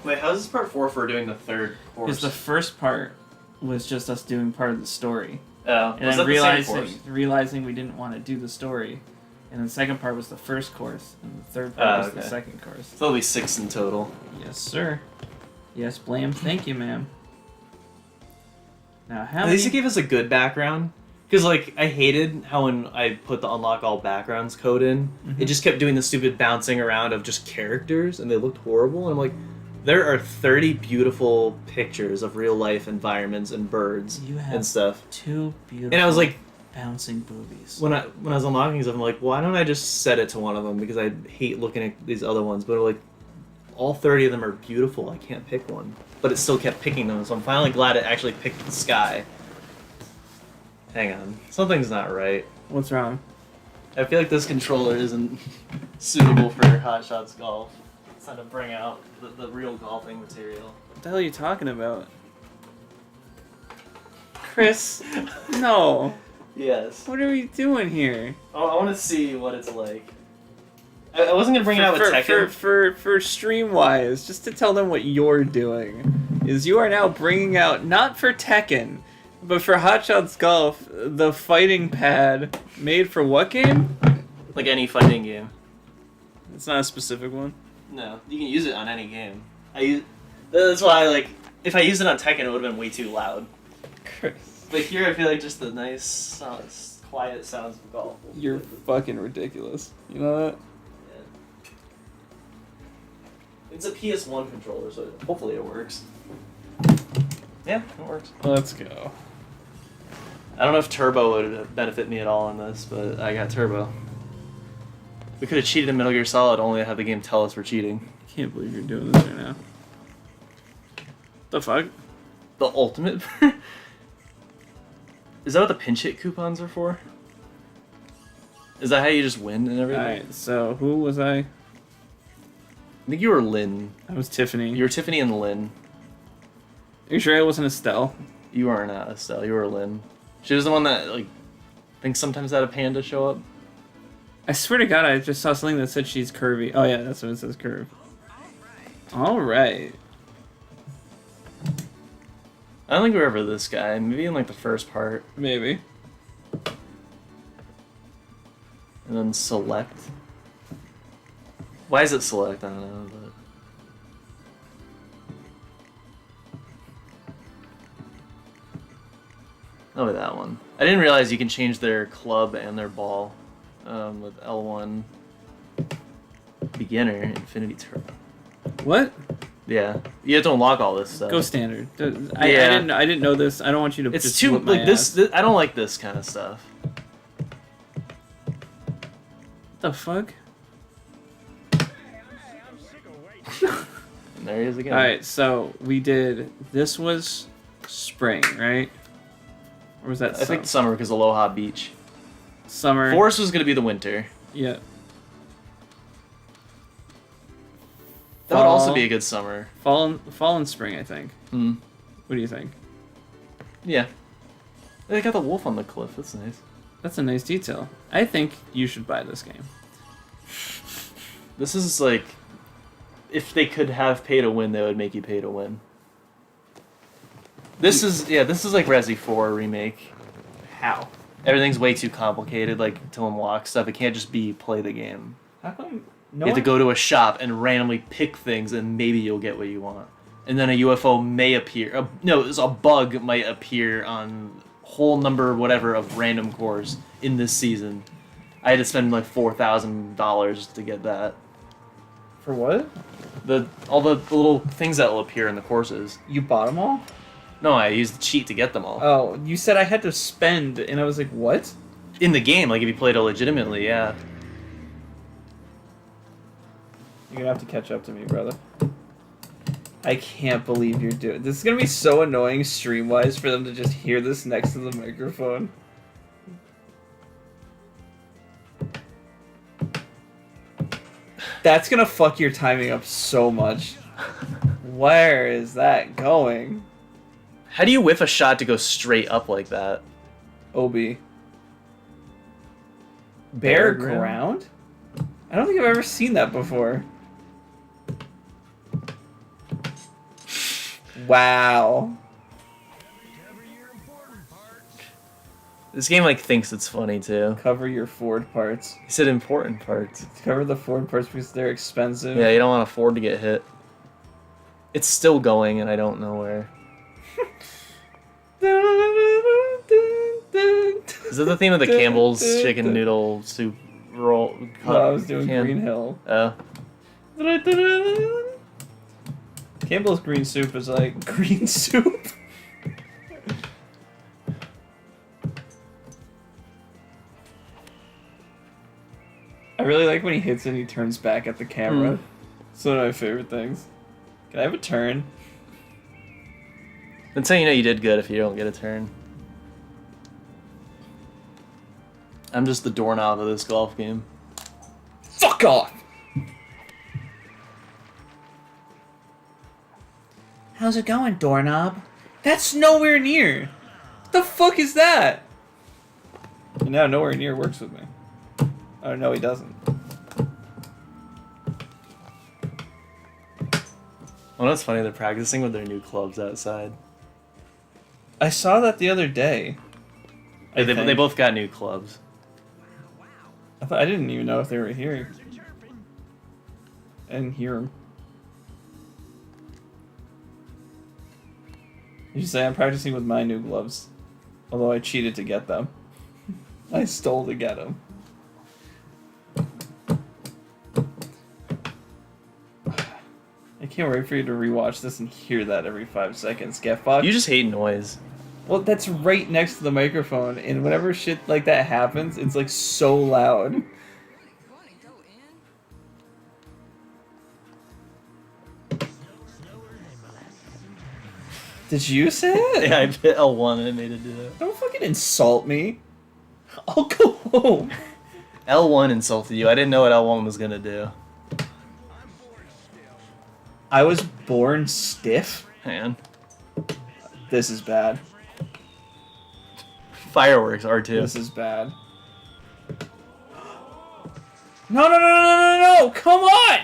Wait, how's this part 4 for doing the third course? Because the first part was just us doing part of the story. Oh, And was then that the same course? realizing we didn't want to do the story. And then the second part was the first course, and the third part was the second course. So there'll be 6 in total. Yes, sir. Yes, Blam. Thank you, ma'am. Now, how At least it gave us a good background. Because, like, I hated how when I put the unlock all backgrounds code in, it just kept doing the stupid bouncing around of just characters, and they looked horrible. And I'm like, there are 30 beautiful pictures of real life environments and birds and stuff. 2 beautiful And I was like, bouncing boobies. when I was unlocking stuff, I'm like, why don't I just set it to one of them? Because I hate looking at these other ones. But like, all 30 of them are beautiful. I can't pick one. But it still kept picking them, so I'm finally glad it actually picked the sky. Hang on. Something's not right. What's wrong? I feel like this controller isn't suitable for Hot Shots Golf. It's time to bring out the real golfing material. What the hell are you talking about? Chris, no. Yes. What are we doing here? Oh, I want to see what it's like. I wasn't gonna bring it out with Tekken. For Streamwise, just to tell them what you're doing, is you are now bringing out, not for Tekken, but for Hot Shots Golf, the fighting pad made for what game? Like any fighting game. It's not a specific one. No, you can use it on any game. That's why, like, if I used it on Tekken, it would have been way too loud. Chris. But here, I feel like just the nice, quiet sounds of golf. You're fucking ridiculous. You know that? It's a PS1 controller, so hopefully it works. Yeah, it works. Let's go. I don't know if Turbo would benefit me at all in this, but I got Turbo. We could have cheated in Metal Gear Solid, only to have the game tell us we're cheating. Can't believe you're doing this right now. The fuck? The ultimate? Is that what the pinch hit coupons are for? Is that how you just win and everything? Alright, so who was I? I think you were Lynn. I was Tiffany. You were Tiffany and Lynn. Are you sure I wasn't Estelle? You are not Estelle, you were Lynn. She was the one that, like, thinks sometimes had a panda show up. I swear to God, I just saw something that said she's curvy. Oh yeah, that's what it says, curve. Alright. I don't think we were ever this guy. Maybe in, like, the first part. Maybe. And then select. Why is it select? I don't know, but... Oh, that one. I didn't realize you can change their club and their ball with L1 beginner infinity turbo. What? Yeah, you have to unlock all this stuff. Go standard. I didn't know this. I don't want you to. It's just too whip my like ass. this. I don't like this kind of stuff. What the fuck? And there he is again. All right, so we did. This was spring, right? Or was that? I think summer because Aloha Beach. Summer. Forest was gonna be the winter. Yeah. That would also be a good summer. Fall and spring, I think. Hmm. What do you think? Yeah. They got the wolf on the cliff. That's nice. That's a nice detail. I think you should buy this game. This is like, if they could have pay to win, they would make you pay to win. This is like Resi 4 remake. How? Everything's way too complicated, like to unlock stuff. It can't just be play the game. How come? You have to go to a shop and randomly pick things, and maybe you'll get what you want. And then a UFO may appear. A bug might appear on whole number whatever of random cores in this season. I had to spend like $4,000 to get that. For what? All the little things that will appear in the courses. You bought them all? No, I used the cheat to get them all. Oh, you said I had to spend, and I was like, what? In the game, like if you played it legitimately, yeah. You're gonna have to catch up to me, brother. I can't believe you're doing this. Is gonna be so annoying stream-wise for them to just hear this next to the microphone. That's gonna fuck your timing up so much. Where is that going? How do you whiff a shot to go straight up like that? Obi. Bare ground? I don't think I've ever seen that before. Wow. This game like thinks it's funny too. Cover your Ford parts. He said important parts. Cover the Ford parts because they're expensive. Yeah, you don't want to Ford to get hit. It's still going, and I don't know where. Is that the theme of the Campbell's chicken noodle soup roll? No, I was doing Green Hill. Oh. Campbell's green soup is like green soup. I really like when he hits it and he turns back at the camera. It's one of my favorite things. Can I have a turn? That's how you know you did good if you don't get a turn. I'm just the doorknob of this golf game. Fuck off! How's it going, doorknob? That's nowhere near! What the fuck is that? And now nowhere near works with me. Oh, no, he doesn't. Well, that's funny. They're practicing with their new clubs outside. I saw that the other day. They both got new clubs. I didn't even know if they were here. I didn't hear them. You should say I'm practicing with my new gloves. Although I cheated to get them. I stole to get them. I can't wait for you to rewatch this and hear that every 5 seconds. Get fucked. You just hate noise. Well, that's right next to the microphone, and whenever shit like that happens, it's like so loud. Did you say it? Yeah, I hit L1 and it made it do that. Don't fucking insult me. I'll go home. L1 insulted you. I didn't know what L1 was gonna do. I was born stiff? Man. This is bad. Fireworks, R2. This is bad. No, come on!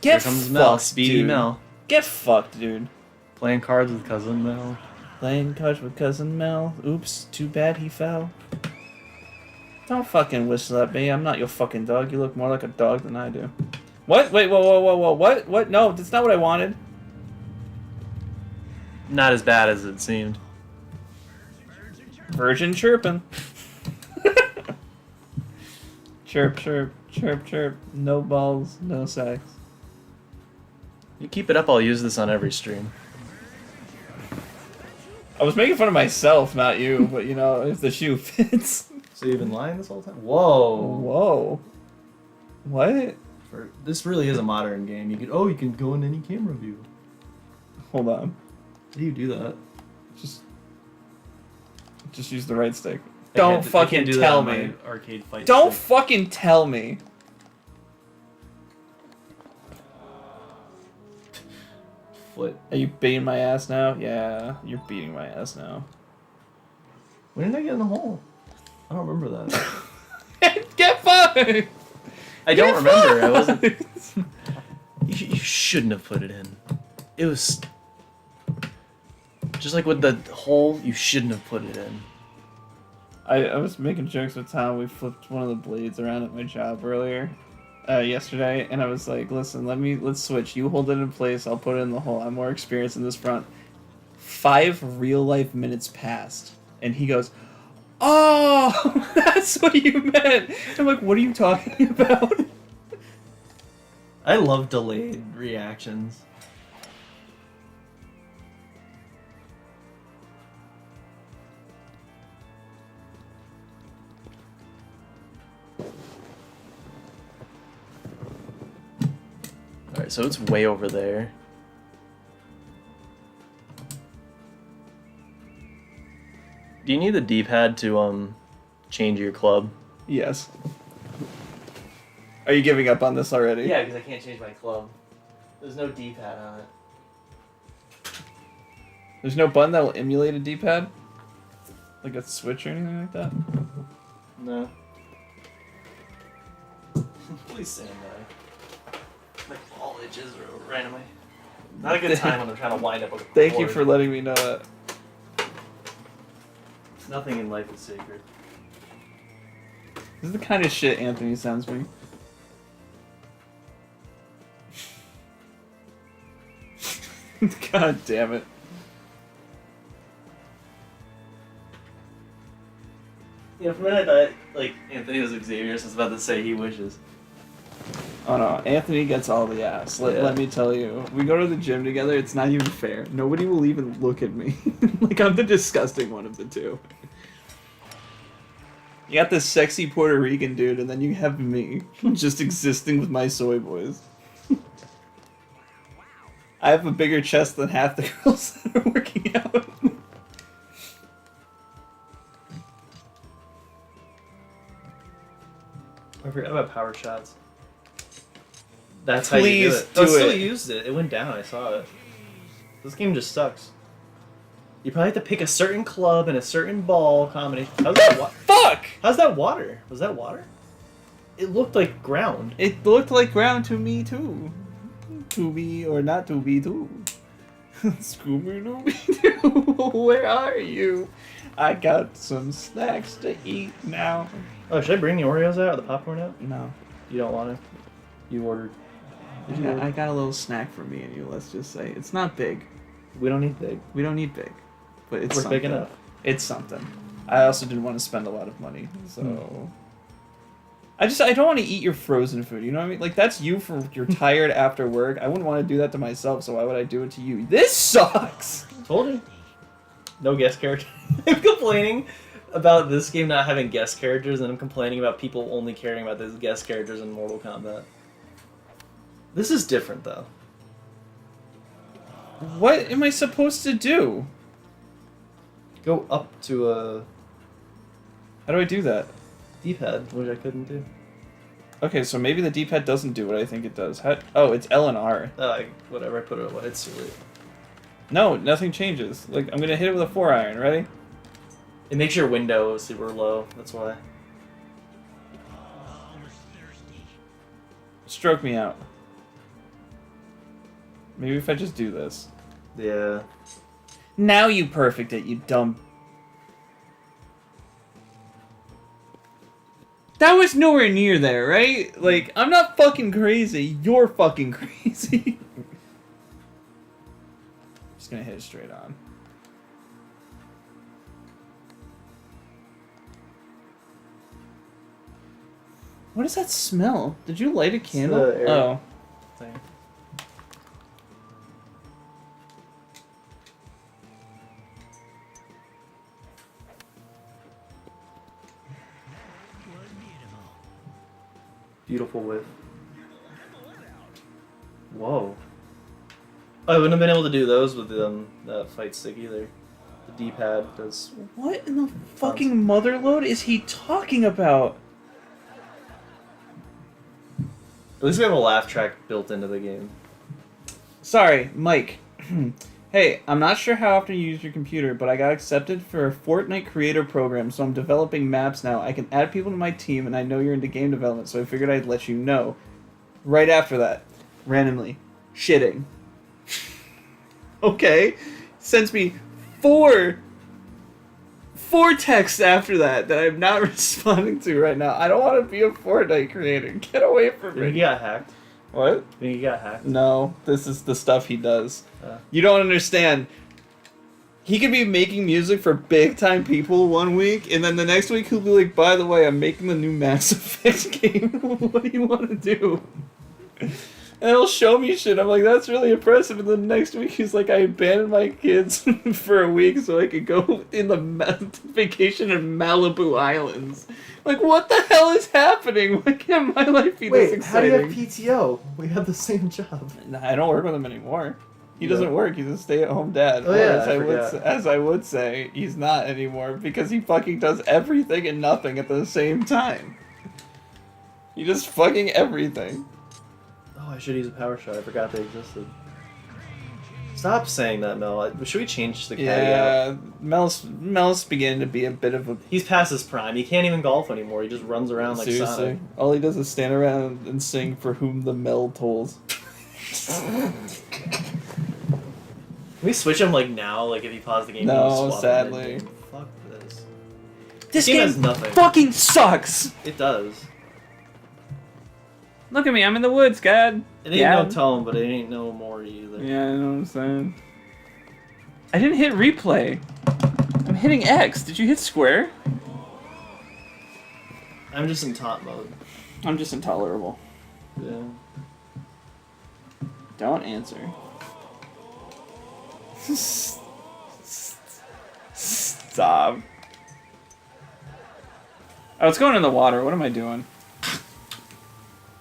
Get Here comes Mel. fucked, Speedy dude. Mel. Get fucked, dude. Playing cards with cousin Mel. Playing cards with cousin Mel. Oops, too bad he fell. Don't fucking whistle at me. I'm not your fucking dog. You look more like a dog than I do. What? Wait, whoa. What? What? No, that's not what I wanted. Not as bad as it seemed. Virgin chirping. Chirp, chirp, chirp, chirp. No balls, no sex. You keep it up, I'll use this on every stream. I was making fun of myself, not you, but you know, if the shoe fits. So you've been lying this whole time? Whoa. Whoa. What? This really is a modern game. You can go in any camera view. Hold on. How do you do that? Just use the right stick. I Don't can't fucking do that tell on me. my arcade fight Don't stick. fucking tell me. Foot. Are you beating my ass now? Yeah, you're beating my ass now. When did I get in the hole? I don't remember that. Get fucked! I don't remember. I wasn't. You shouldn't have put it in. It was just like with the hole. You shouldn't have put it in. I was making jokes with Tom. We flipped one of the blades around at my job earlier, yesterday, and I was like, "Listen, let's switch. You hold it in place. I'll put it in the hole. I'm more experienced in this front." 5 real life minutes passed, and he goes, "Oh, that's what you meant." I'm like, "What are you talking about?" I love delayed reactions. Alright, so it's way over there. Do you need the D-pad to change your club? Yes. Are you giving up on this already? Yeah, because I can't change my club. There's no D-pad on it. There's no button that will emulate a D-pad? Like a Switch or anything like that? No. Please stand by. My ball itches randomly. Not a good time when I'm trying to wind up a cord. Thank you for letting me know that. Nothing in life is sacred. This is the kind of shit Anthony sends me. God damn it. Yeah, for a minute I thought, like, Anthony was Xavier, so I was about to say he wishes. Oh no, Anthony gets all the ass. Let me tell you. We go to the gym together, it's not even fair. Nobody will even look at me. Like, I'm the disgusting one of the two. You got this sexy Puerto Rican dude, and then you have me, just existing with my soy boys. I have a bigger chest than half the girls that are working out. I forgot about power shots. That's how Please you do it. do I still it. used it. It went down. I saw it. This game just sucks. You probably have to pick a certain club and a certain ball combination. How's that Fuck! How's that water? Was that water? It looked like ground. It looked like ground to me too. To be or not to be too. Scooby-Dooby-Doo, where are you? I got some snacks to eat now. Oh, should I bring the Oreos out or the popcorn out? No. You don't want to? You ordered. Did you order? I got a little snack for me and you, let's just say. It's not big. We don't need big. We don't need big. But it's We're something. big enough. It's something. I also didn't want to spend a lot of money, so... I don't want to eat your frozen food, you know what I mean? Like, that's you for you're tired after work. I wouldn't want to do that to myself, so why would I do it to you? This sucks! Told you. No guest character. I'm complaining about this game not having guest characters, and I'm complaining about people only caring about those guest characters in Mortal Kombat. This is different, though. What am I supposed to do? Go up to a How do I do that? D-pad, which I couldn't do. Okay, so maybe the D-pad doesn't do what I think it does. Oh, it's L and R. Whatever, I put it away. It's too late. No, nothing changes. Like, I'm gonna hit it with a 4-iron. Ready? It makes your window super low, that's why. Stroke me out. Maybe if I just do this. Yeah. Now you perfect it, you dumb... That was nowhere near there, right? Like, I'm not fucking crazy. You're fucking crazy. Just gonna hit it straight on. What does that smell? Did you light a candle? the air. Oh. Thing. Beautiful whiff. Whoa. I wouldn't have been able to do those with that fight stick either. The D-pad does. What in the fucking motherload is he talking about? At least we have a laugh track built into the game. Sorry, Mike. Hey, I'm not sure how often you use your computer, but I got accepted for a Fortnite creator program, so I'm developing maps now. I can add people to my team, and I know you're into game development, so I figured I'd let you know. Right after that, randomly, shitting. Okay, sends me four texts after that I'm not responding to right now. I don't want to be a Fortnite creator. Get away from Think he me. got hacked? What? Think he got hacked? No, this is the stuff he does. You don't understand. He could be making music for big time people one week, and then the next week he'll be like, by the way, I'm making the new Mass Effect game. What do you want to do? And he'll show me shit. I'm like, that's really impressive. And then the next week he's like, I abandoned my kids for a week so I could go in the vacation in Malibu Islands. Like, what the hell is happening? Why can't my life be this exciting? How do you have PTO? We have the same job. Nah, I don't work with him anymore. He doesn't work. He's a stay-at-home dad. Oh, Or yeah, as I would say, he's not anymore because he fucking does everything and nothing at the same time. He does fucking everything. Oh, I should use a power shot. I forgot they existed. Stop saying that, Mel. Should we change the caveat? Yeah, Mel's beginning to be a bit of a... He's past his prime. He can't even golf anymore. He just runs around like Seriously. Sonic. All he does is stand around and sing For Whom the Mel Tolls. Can we switch him like now? Like if he paused the game? No, swap sadly. him fuck this. This game game has nothing. fucking sucks! It does. Look at me, I'm in the woods, God. It ain't no tone, but it ain't no more either. Yeah, I know what I'm saying. I didn't hit replay. I'm hitting X. Did you hit square? I'm just in top mode. I'm just intolerable. Yeah. Don't answer. Stop. Oh, it's going in the water. What am I doing?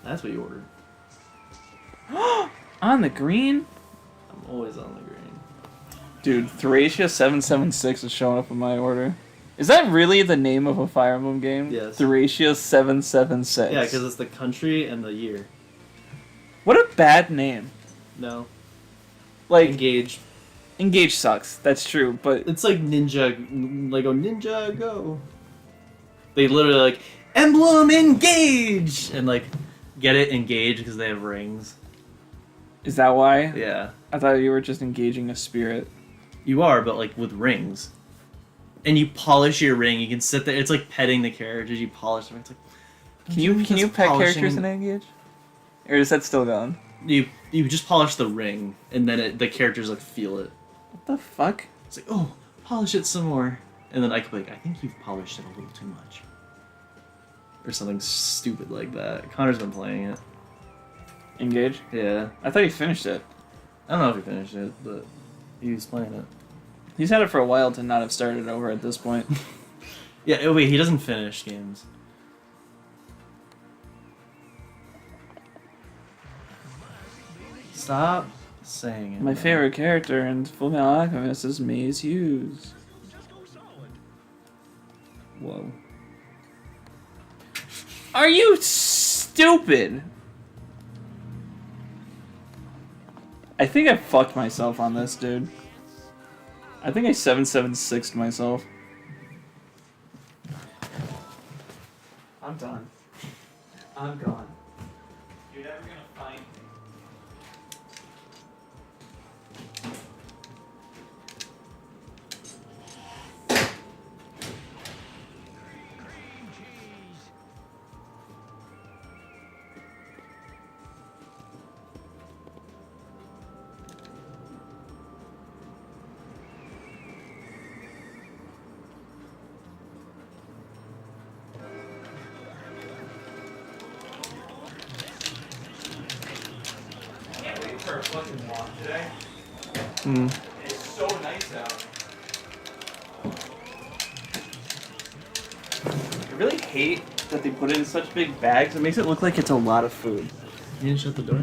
That's what you ordered. On the green? I'm always on the green. Dude, Thracia 776 is showing up in my order. Is that really the name of a Fire Emblem game? Yes. Thracia 776. Yeah, because it's the country and the year. What a bad name. No. Like, Engage. Engage sucks. That's true, but It's like Lego Ninja Go. They literally like, Emblem Engage! And like, get it? Engage because they have rings. is that why? Yeah. I thought you were just engaging a spirit. You are, but like with rings. And you polish your ring. You can sit there. It's like petting the characters. You polish them. It's like, Can you just pet polishing- characters in Engage? Or is that still gone? You just polish the ring, and then the characters like feel it. What the fuck? It's like, oh, polish it some more, and then I could be like, I think you've polished it a little too much, or something stupid like that. Connor's been playing it. Engage? Yeah, I thought he finished it. I don't know if he finished it, but he was playing it. He's had it for a while to not have started over at this point. Yeah, oh, wait, he doesn't finish games. Stop saying it. My man. favorite character in Fullmetal Alchemist is Maze Hughes. Whoa. Are you stupid? I think I fucked myself on this, dude. I think I 776'd myself. I'm done. I'm gone. You're never gonna find me. For a fucking walk today. It's so nice out. I really hate that they put it in such big bags. It makes it look like it's a lot of food. You didn't shut the door?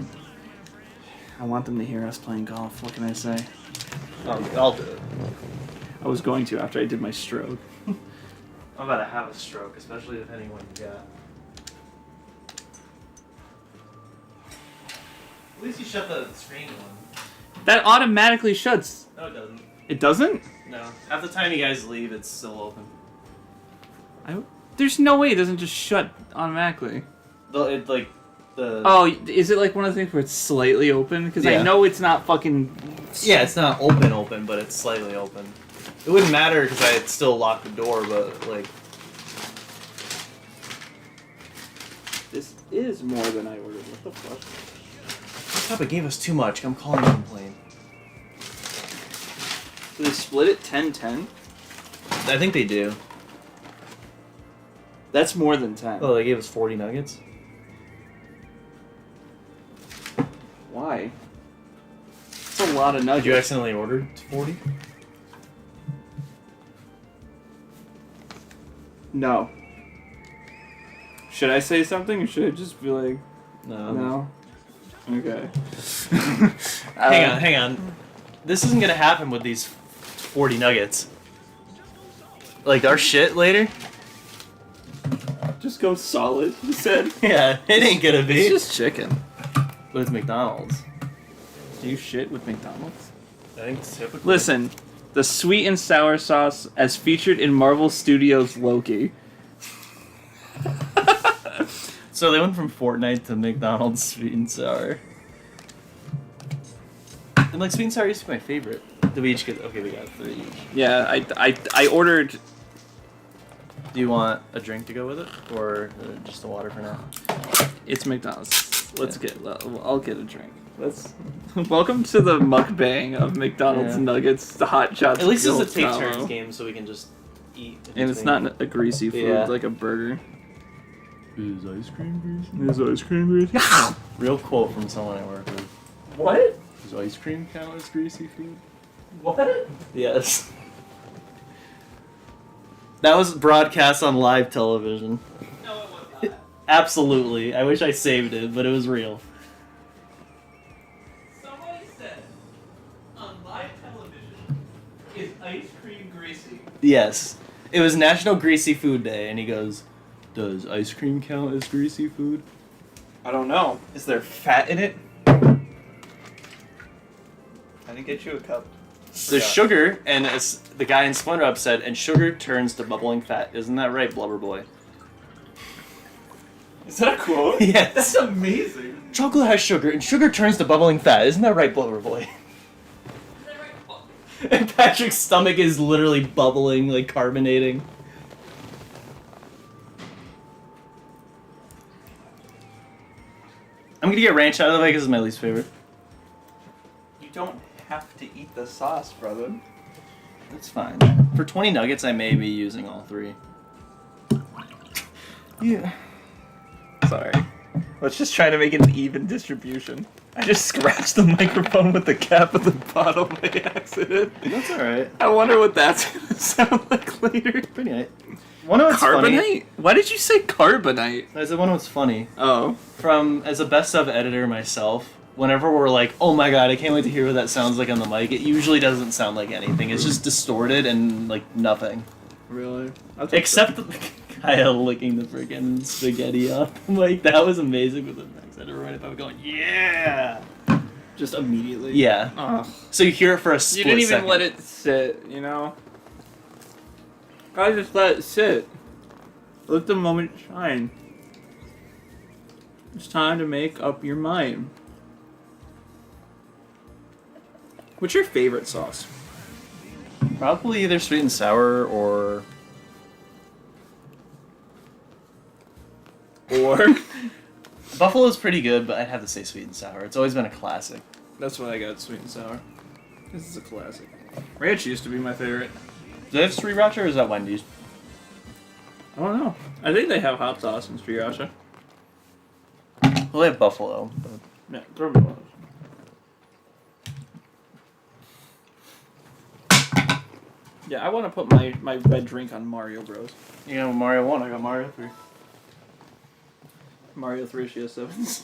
I want them to hear us playing golf. What can I say? I'll do it. I was going to after I did my stroke. I'm about to have a stroke, especially depending what you got. At least you shut the screen one. That automatically shuts. No, it doesn't. It doesn't? No. Half the time you guys leave, it's still open. There's no way it doesn't just shut automatically. The Oh, is it like one of the things where it's slightly open? Because I Yeah. know it's not fucking... Yeah, it's not open, but it's slightly open. It wouldn't matter because I had still locked the door, but like... This is more than I ordered. What the fuck? Stop, it gave us too much. I'm calling a complaint. Do they split it 10-10? I think they do. That's more than 10. Oh, they gave us 40 nuggets? Why? It's a lot of nuggets. Did you accidentally order 40? No. Should I say something or should I just be like, No. no? Okay. Hang on. This isn't gonna happen with these 40 nuggets. Like, our shit later? Just go solid, you said. Yeah, it ain't gonna be. It's just chicken. But it's McDonald's. Do you shit with McDonald's? I think typically. Listen, the sweet and sour sauce as featured in Marvel Studios' Loki. So they went from Fortnite to McDonald's sweet and sour. And like sweet and sour used to be my favorite. Did we each get? Okay, we got 3 each. Yeah, I ordered. Do you want a drink to go with it, or just the water for now? It's McDonald's. I'll get a drink. Welcome to the mukbang of McDonald's Yeah. nuggets, the hot shots. At least it's a grilled take combo. turns game, so we can just eat. And it's not a greasy food Yeah. like a burger. Is ice cream greasy? Is ice cream greasy? Real quote from someone I work with. What? Does ice cream count as greasy food? What? Yes. That was broadcast on live television. No, it was not. Absolutely. I wish I saved it, but it was real. Somebody said on live television, is ice cream greasy? Yes. It was National Greasy Food Day, and he goes, does ice cream count as greasy food? I don't know. Is there fat in it? I didn't get you a cup. There's sugar, and as the guy in SpongeBob said, and sugar turns to bubbling fat. Isn't that right, Blubber Boy? Is that a quote? Yes. That's amazing. Chocolate has sugar, and sugar turns to bubbling fat. Isn't that right, Blubber Boy? And Patrick's stomach is literally bubbling, like carbonating. I'm gonna get ranch out of the way because it's my least favorite. You don't have to eat the sauce, brother. That's fine. For 20 nuggets, I may be using all 3. Yeah. Sorry. Let's just try to make an even distribution. I just scratched the microphone with the cap of the bottle by accident. That's alright. I wonder what that's gonna sound like later. Pretty nice. One of what's funny. Carbonite? Why did you say carbonite? I said one of what's funny. Oh. As a best of editor myself, whenever we're like, oh my god, I can't wait to hear what that sounds like on the mic, it usually doesn't sound like anything. It's just distorted and like nothing. Really? Except the guy licking the freaking spaghetti up. Like, that was amazing with the effects. I never read it, I was going, yeah! Just immediately? Yeah. Ugh. So you hear it for a split You didn't even second. let it sit, you know? I just let it sit. Let the moment shine. It's time to make up your mind. What's your favorite sauce? Probably either sweet and sour or... Or? Buffalo's pretty good, but I'd have to say sweet and sour. It's always been a classic. That's what I got, sweet and sour. This is a classic. Ranch used to be my favorite. Do they have Sriracha or is that Wendy's? I don't know. I think they have hot sauce in Sriracha. Well, they have Buffalo. But... Yeah, throw me one. Yeah, I want to put my red drink on Mario Bros. You got Mario 1, I got Mario 3. Mario 3 CS7s.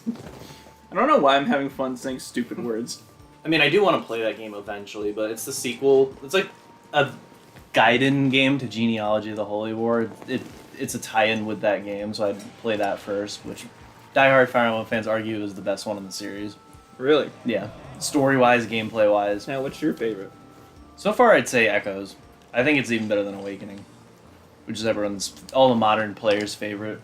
I don't know why I'm having fun saying stupid words. I mean, I do want to play that game eventually, but it's the sequel. It's like a Gaiden game to Genealogy of the Holy War. It's a tie-in with that game, so I'd play that first, which diehard Fire Emblem fans argue is the best one in the series. Really? Yeah. Story-wise, gameplay-wise. Now, what's your favorite? So far, I'd say Echoes. I think it's even better than Awakening, which is all the modern players' favorite.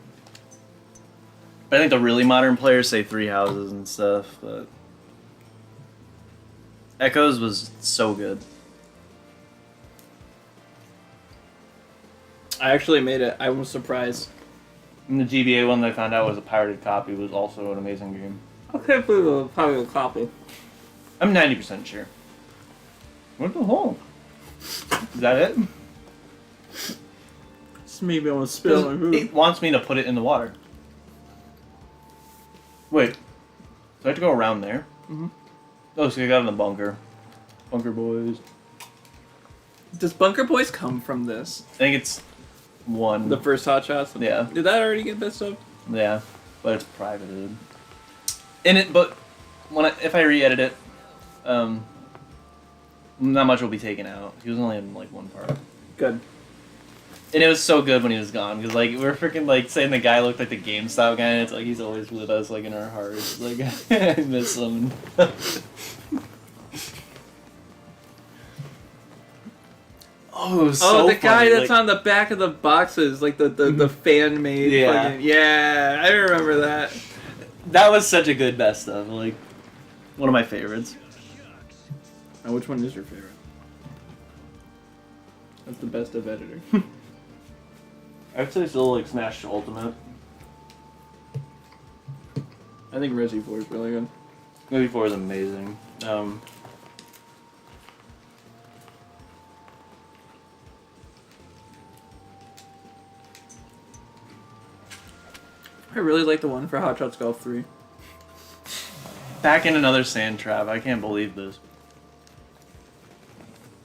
But I think the really modern players say Three Houses and stuff, but... Echoes was so good. I actually made it. I was surprised. And the GBA one that I found out was a pirated copy was also an amazing game. I can't believe a popular copy. I'm 90% sure. What the hell? Is that it? Just maybe I'm gonna spill my food. It wants me to put it in the water. Wait. Do I have to go around there? Mm-hmm. Oh, so you got in the bunker. Bunker boys. Does Bunker Boys come from this? I think it's one. The first Hot Shots? Yeah. Did that already get messed up? Yeah, but it's privated. But if I re-edit it, not much will be taken out. He was only in like one part. Good. And it was so good when he was gone, because like we're freaking like saying the guy looked like the GameStop guy, and it's like he's always with us, like in our hearts. Like I miss him. Oh, it was so the guy funny. that's on the back of the boxes, like the fan made. Yeah. Fucking, yeah, I remember that. That was such a good best of. Like, one of my favorites. Now, which one is your favorite? That's the best of editor. I'd say still like Smash Ultimate. I think Resi 4 is really good. Movie 4 is amazing. I really like the one for Hot Shots Golf 3. Back in another sand trap. I can't believe this.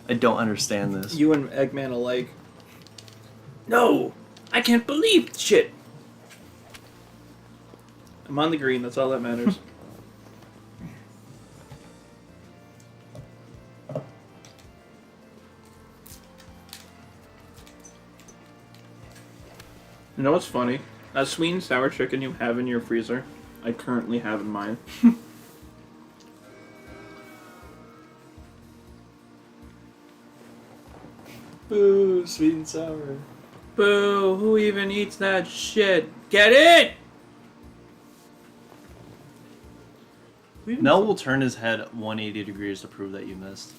I don't understand this. You and Eggman alike. No! I can't believe shit! I'm on the green, that's all that matters. You know what's funny? That sweet and sour chicken you have in your freezer, I currently have in mine. Boo, sweet and sour. Boo! Who even eats that shit? Get it! Nell will turn his head 180 degrees to prove that you missed.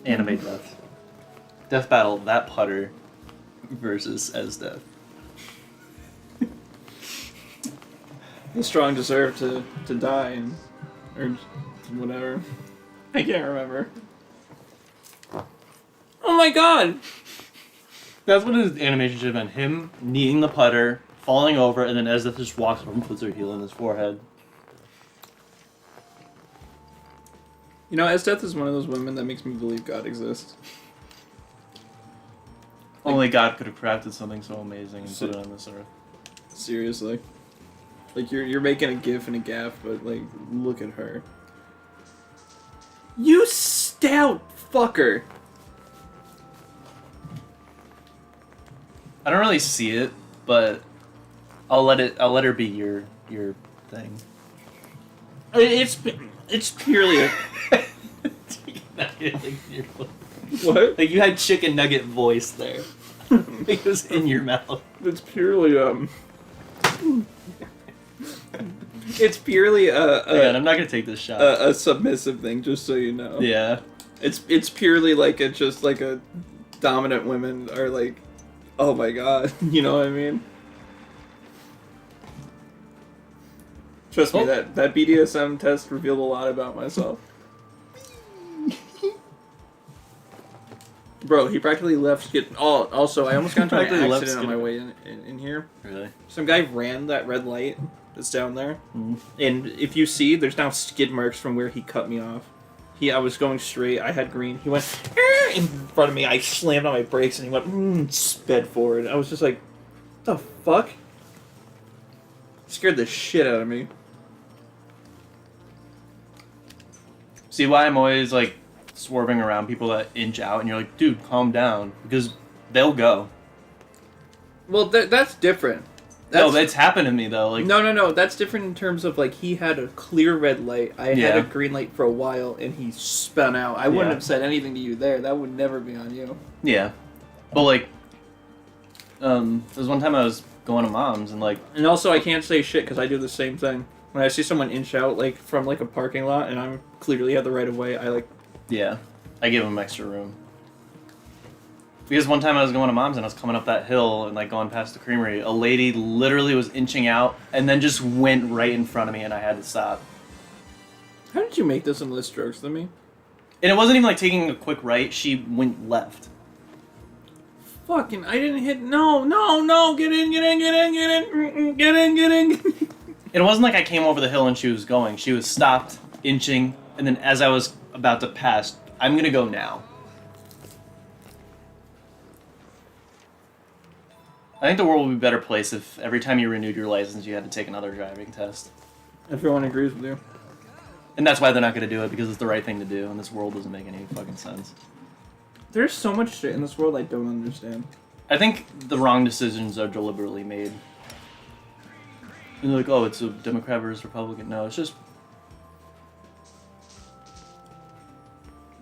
Anime death. Death battle, that putter versus Esdeath. The strong deserve to die and or whatever. I can't remember. Oh my god! That's what his animation should have been. Him kneeing the putter, falling over, and then Esdeath just walks up and puts her heel in his forehead. You know, Esdeath is one of those women that makes me believe God exists. Only God could have crafted something so amazing and put it on this earth. Seriously. Like, you're making a gif and a gaff, but, like, look at her. You stout fucker! I don't really see it, but I'll let her be your thing. It's purely a... What? Like you had chicken nugget voice there. It was in your mouth. It's purely, It's purely Man, I'm not gonna take this shot. a submissive thing, just so you know. Yeah. It's purely like just like a dominant women are like, oh my god, you know what I mean? Trust me, that BDSM test revealed a lot about myself. Bro, he practically left skid. Oh, also, I almost got into an Practically left accident on skid. my way in here. Really? Some guy ran that red light that's down there. Mm. And if you see, there's now skid marks from where he cut me off. I was going straight, I had green. He went in front of me, I slammed on my brakes, and he went sped forward. I was just like, what the fuck? Scared the shit out of me. See why I'm always like swerving around people that inch out, and you're like, dude, calm down, because they'll go. Well, that's different. No, that's happened to me though. Like, No. That's different in terms of like he had a clear red light. I had a green light for a while, and he spun out. I wouldn't have said anything to you there. That would never be on you. yeah, but like, there was one time I was going to mom's and like, And also, I can't say shit because I do the same thing. When I see someone inch out like from like a parking lot, and I'm clearly have the right of way, I like. yeah, I give them extra room. Because one time I was going to mom's and I was coming up that hill and like going past the creamery, a lady literally was inching out and then just went right in front of me and I had to stop. How did you make this in less strokes than me? And it wasn't even like taking a quick right, she went left. Fucking, I didn't hit. No, get in. It wasn't like I came over the hill and she was going. She was stopped, inching, and then as I was about to pass, I'm gonna go now. I think the world would be a better place if every time you renewed your license you had to take another driving test. Everyone agrees with you. And that's why they're not gonna do it, because it's the right thing to do, and this world doesn't make any fucking sense. There's so much shit in this world I don't understand. I think the wrong decisions are deliberately made. And they're like, oh, it's a Democrat versus Republican. No, it's just...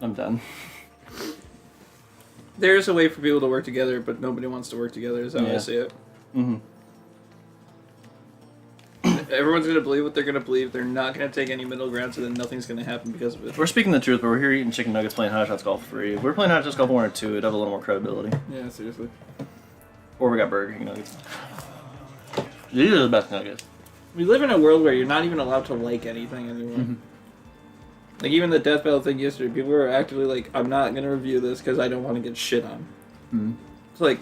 I'm done. There's a way for people to work together, but nobody wants to work together, is how I see it. Mm-hmm. Everyone's going to believe what they're going to believe. They're not going to take any middle ground, so then nothing's going to happen because of it. We're speaking the truth, but we're here eating chicken nuggets playing Hot Shots Golf free. If we're playing Hot Shots Golf 1 or 2, it'd have a little more credibility. Yeah, seriously. Or we got Burger King nuggets. These are the best nuggets. We live in a world where you're not even allowed to like anything anymore. Mm-hmm. Like, even the Death Battle thing yesterday, people were actively like, I'm not going to review this because I don't want to get shit on. Mm-hmm. It's like,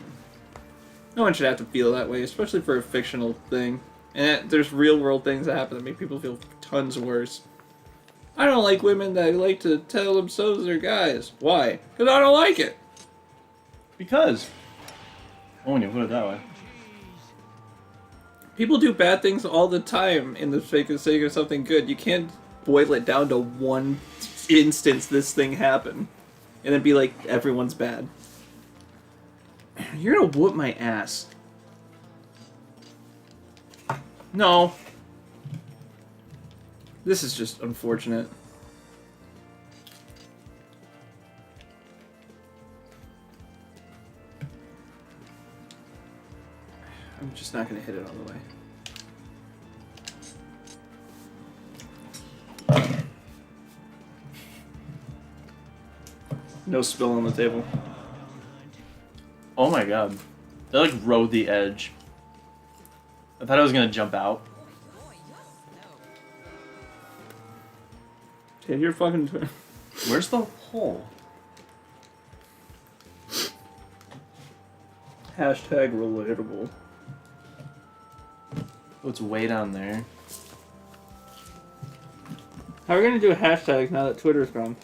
no one should have to feel that way, especially for a fictional thing. And there's real-world things that happen that make people feel tons worse. I don't like women that like to tell themselves they're guys. Why? Because I don't like it. Because. Oh, when you put it that way. People do bad things all the time in the sake of something good. You can't boil it down to one instance this thing happened and then be like, everyone's bad. You're gonna whoop my ass. No. This is just unfortunate. I'm just not gonna hit it all the way. No spill on the table. Oh my god. They like rode the edge. I thought I was gonna jump out. Take your fucking turn. Where's the hole? Hashtag relatable. Oh, it's way down there. How are we gonna do a hashtag now that Twitter's gone?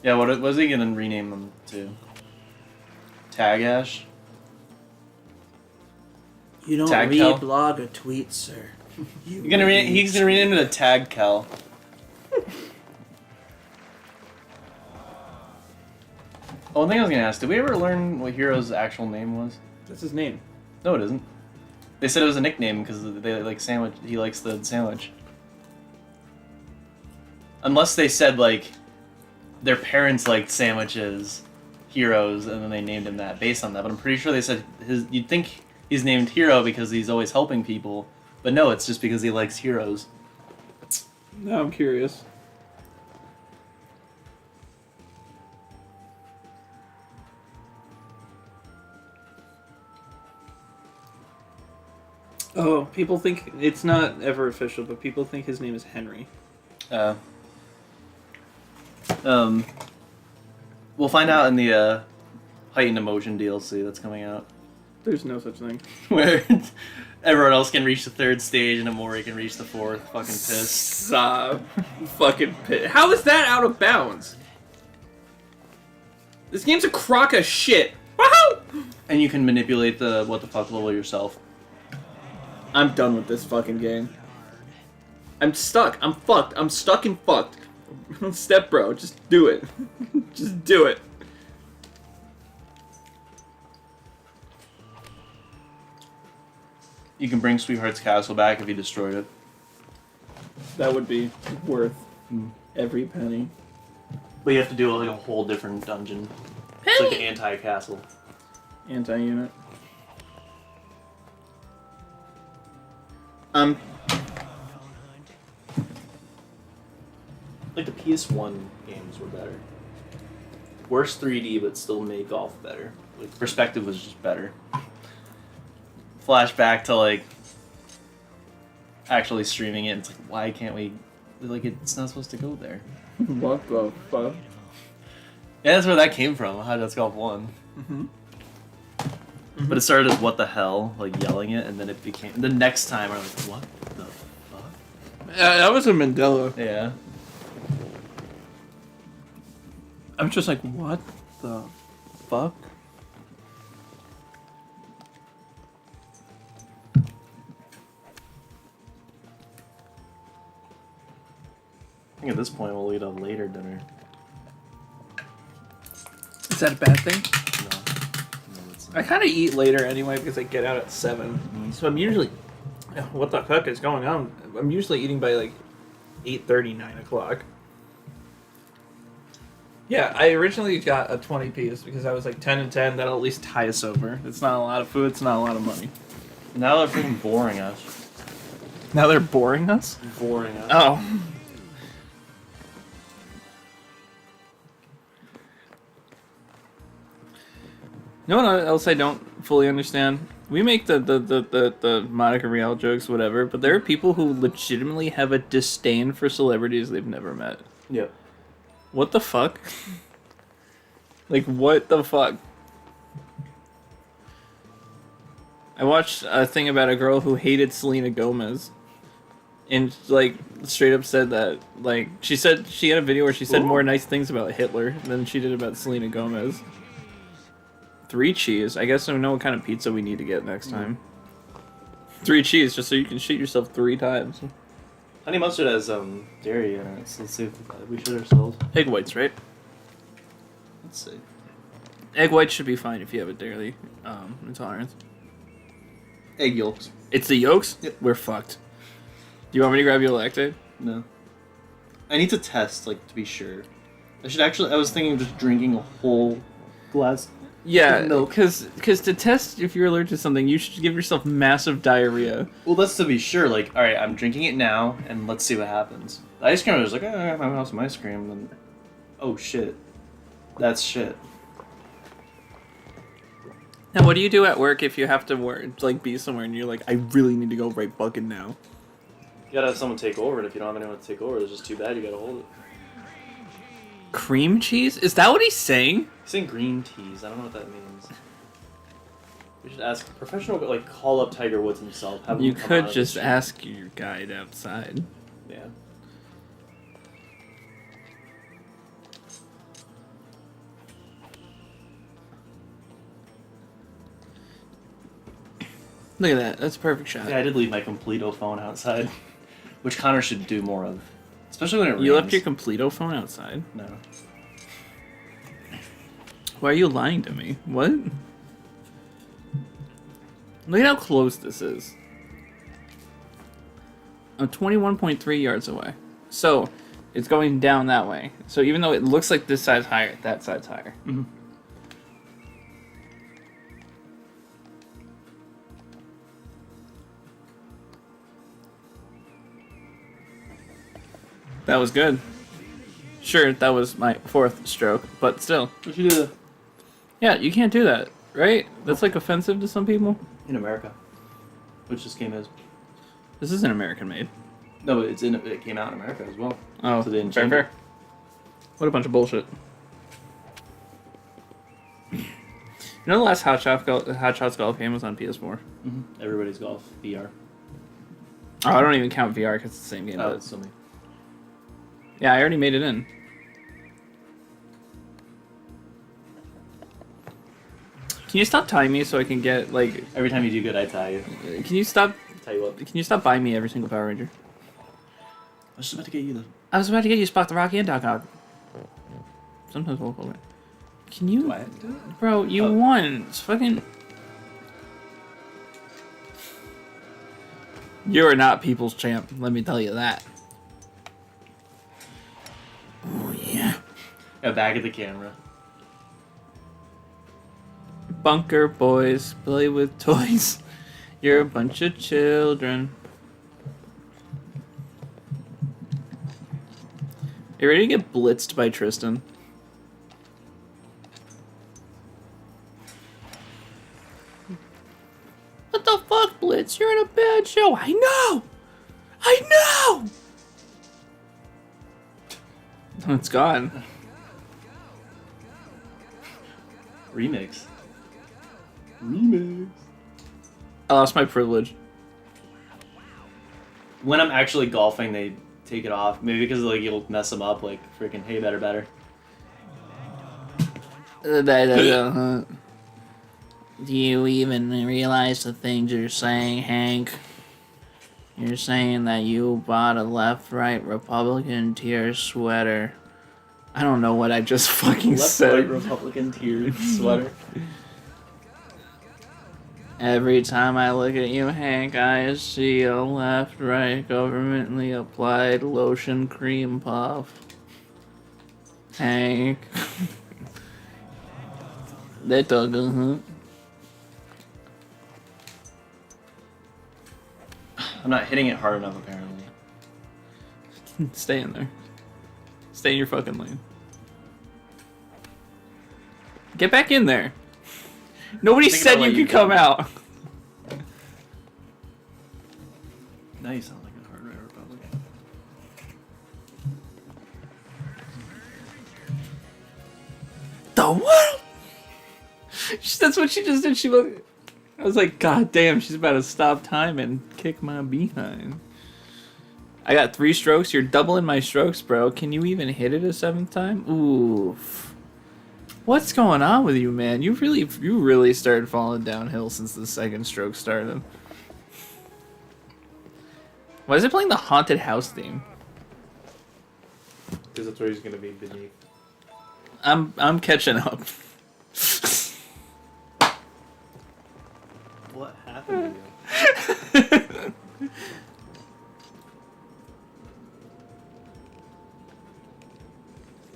Yeah, what was he gonna rename them to? Tag Ash? You don't Tag Kel? reblog a tweet, sir. He's gonna rename it to Tag Kel. Oh, one thing I was gonna ask, did we ever learn what Hero's actual name was? That's his name. No, it isn't. They said it was a nickname because they like sandwich. He likes the sandwich. Unless they said like their parents liked sandwiches, Heroes, and then they named him that based on that. But I'm pretty sure they said his. You'd think he's named Hero because he's always helping people, but no, it's just because he likes Heroes. Now I'm curious. Oh, people think it's not ever official, but people think his name is Henry. We'll find out in the Heightened Emotion DLC that's coming out. There's no such thing. Where everyone else can reach the 3rd stage and Amori can reach the 4th. Fucking pissed. Fucking pissed. How is that out of bounds? This game's a crock of shit. Woohoo! And you can manipulate the what the fuck level yourself. I'm done with this fucking game. I'm stuck. I'm fucked. I'm stuck and fucked. Step bro, just do it. Just do it. You can bring Sweetheart's Castle back if you destroyed it. That would be worth every penny. But you have to do like a whole different dungeon. It's like an anti-castle. Anti-unit. Like the PS1 games were better. Worse 3D, but still made golf better. Like perspective was just better. Flashback to like actually streaming it. It's like, why can't we? Like, it's not supposed to go there. What the fuck? Yeah, that's where that came from. Hot Shots Golf 1. But it started as what the hell, like yelling it, and then it became. The next time, I'm like, what the fuck? That was a Mandela. Yeah. I'm just like, what the fuck? I think at this point we'll eat a later dinner. Is that a bad thing? No, it's not. I kind of eat later anyway because I get out at 7. So I'm usually What the fuck is going on? I'm usually eating by like 8:30, 9 o'clock. Yeah, I originally got a 20 piece because I was like 10 and 10. That'll at least tie us over. It's not a lot of food. It's not a lot of money. Now they're freaking boring us. Now they're boring us? Boring us. Oh. You know what else I don't fully understand? We make the Monica Rial jokes, whatever, but there are people who legitimately have a disdain for celebrities they've never met. Yeah. What the fuck? Like, what the fuck? I watched a thing about a girl who hated Selena Gomez. And, like, straight up said that, like, she said she had a video where she said more nice things about Hitler than she did about Selena Gomez. 3 cheese. I guess I know what kind of pizza we need to get next time. 3 cheese, just so you can shit yourself 3 times. Honey mustard has dairy in it, so let's see if we shit ourselves. Egg whites, right? Let's see. Egg whites should be fine if you have a dairy intolerance. Egg yolks. It's the yolks? Yep. We're fucked. Do you want me to grab you a lactate? No. I need to test, like, to be sure. I was thinking of just drinking a whole glass. Yeah, Milk. because to test if you're allergic to something, you should give yourself massive diarrhea. Well, that's to be sure. Like, alright, I'm drinking it now, and let's see what happens. The ice cream, I was like, I have my house some ice cream, and oh shit. That's shit. Now, what do you do at work if you have to work, like, be somewhere and you're like, I really need to go right fucking now? You gotta have someone take over, and if you don't have anyone to take over, it's just too bad, you gotta hold it. Cream cheese? Is that what he's saying? He's saying green teas, I don't know what that means. We should ask a professional, like, call up Tiger Woods himself. Have him You come could out of just the ask your guide outside. Yeah. Look at that. That's a perfect shot. Yeah, I did leave my Completo phone outside, which Connor should do more of. Especially when it rains. You left your Completo phone outside? No. Why are you lying to me? What? Look at how close this is. I'm 21.3 yards away. So, it's going down that way. So even though it looks like this side's higher, that side's higher. Mm-hmm. That was good. Sure, that was my 4th stroke, but still. What you do Yeah, you can't do that, right? That's like offensive to some people. in America? Which this game is. This isn't American made. No, but it came out in America as well. Oh, So they didn't fair, change fair. What a bunch of bullshit. You know the last Hot Shots Golf game was on PS4? Mm-hmm. Everybody's golf VR. Oh, I don't even count VR because it's the same game. Oh, But it's something. yeah, I already made it in. Can you stop tying me so I can get, like... Every time you do good, I tie you. Can you stop... Tell you what. Can you stop buying me every single Power Ranger? I was just about to get you the. I was about to get you Spock the Rocky and Doc Ock. Sometimes we'll hold it. Can you... Do I have to do it? Bro, you Oh. won. It's fucking... You are not people's champ, let me tell you that. Oh, yeah. Yeah, back at the camera. Bunker boys, play with toys. You're a bunch of children. You ready to get blitzed by Tristan? What the fuck, Blitz? You're in a bad show. I know! I know! It's gone. Remix. I lost my privilege. When I'm actually golfing, they take it off. Maybe because like you'll mess them up. Like freaking, hey, better. Do you even realize the things you're saying, Hank? You're saying that you bought a left-right Republican tier sweater. I don't know what I just fucking Left said. right Republican tier sweater. Every time I look at you, Hank, I see a left, right, governmentally applied lotion cream puff. Hank. They took a hunt. I'm not hitting it hard enough, apparently. Stay in there. Stay in your fucking lane. Get back in there. Nobody said you could come out. Now you sound like a hard right Republican. The what? That's what she just did. She looked. I was like, God damn, she's about to stop time and kick my behind. I got 3 strokes. You're doubling my strokes, bro. Can you even hit it a 7th time? Oof. What's going on with you, man? You really started falling downhill since the 2nd stroke started. Why is it playing the haunted house theme? Because that's where he's gonna be beneath. I'm catching up. What happened to you?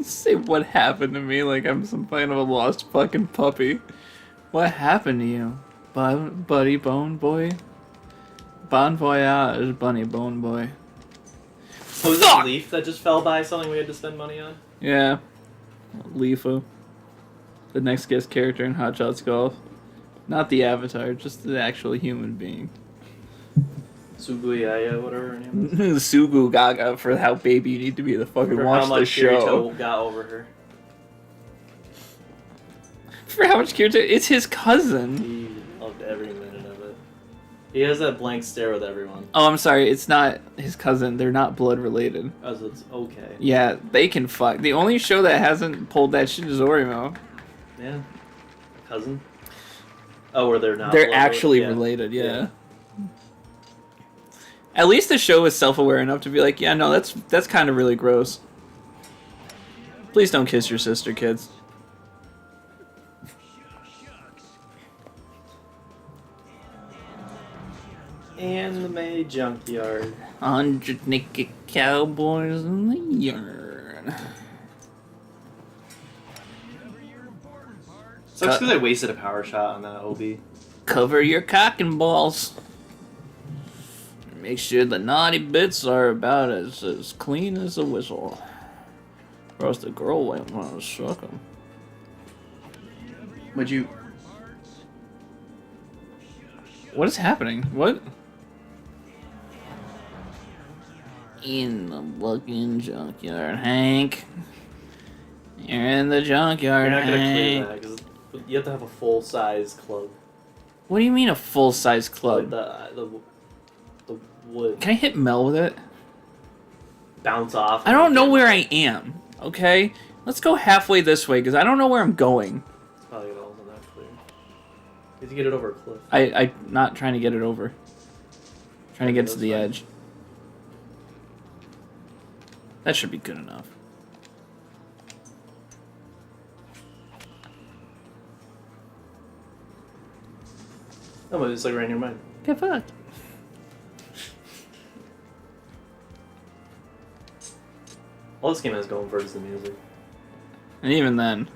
Say what happened to me like I'm some kind of a lost fucking puppy. What happened to you, buddy bone boy? Bon voyage, bunny bone boy. Oh, was that a leaf that just fell by something we had to spend money on? Yeah. Leafa. The next guest character in Hot Shots Golf. Not the avatar, just the actual human being. Suguyaya, whatever her name is. Sugu Gaga for how baby you need to be to fucking For watch how much the show. Kirito got over her. For how much Kirito? It's his cousin. He loved every minute of it. He has that blank stare with everyone. Oh, I'm sorry, it's not his cousin. They're not blood related. Oh, so it's okay. Yeah, they can fuck. The only show that hasn't pulled that shit is Orimo. Yeah. Cousin? Oh, where they're not They're blood actually related. related, yeah. At least the show is self-aware enough to be like, yeah, no, that's kind of really gross. Please don't kiss your sister, kids. Anime junkyard. 100 naked cowboys in the yard. Sucks because I wasted a power shot on that OB. Cover your cock and balls. Make sure the naughty bits are about as clean as a whistle. Or else the girl won't want to suck them. Would you... What is happening? What? In the fucking junkyard, Hank. You're in the junkyard, You're not gonna Hank. clear that because you have to have a full-size club. What do you mean a full-size Like club? the wood Can I hit Mel with it? bounce off. I don't know where I am, okay? Let's go halfway this way, because I don't know where I'm going. It's probably all not clear. You have to get it over a cliff. I'm not trying to get it over. Trying to get to the fine. edge. That should be good enough. Oh, but it's like right in your mind. Get fucked. All this game has going for it is the music. And even then,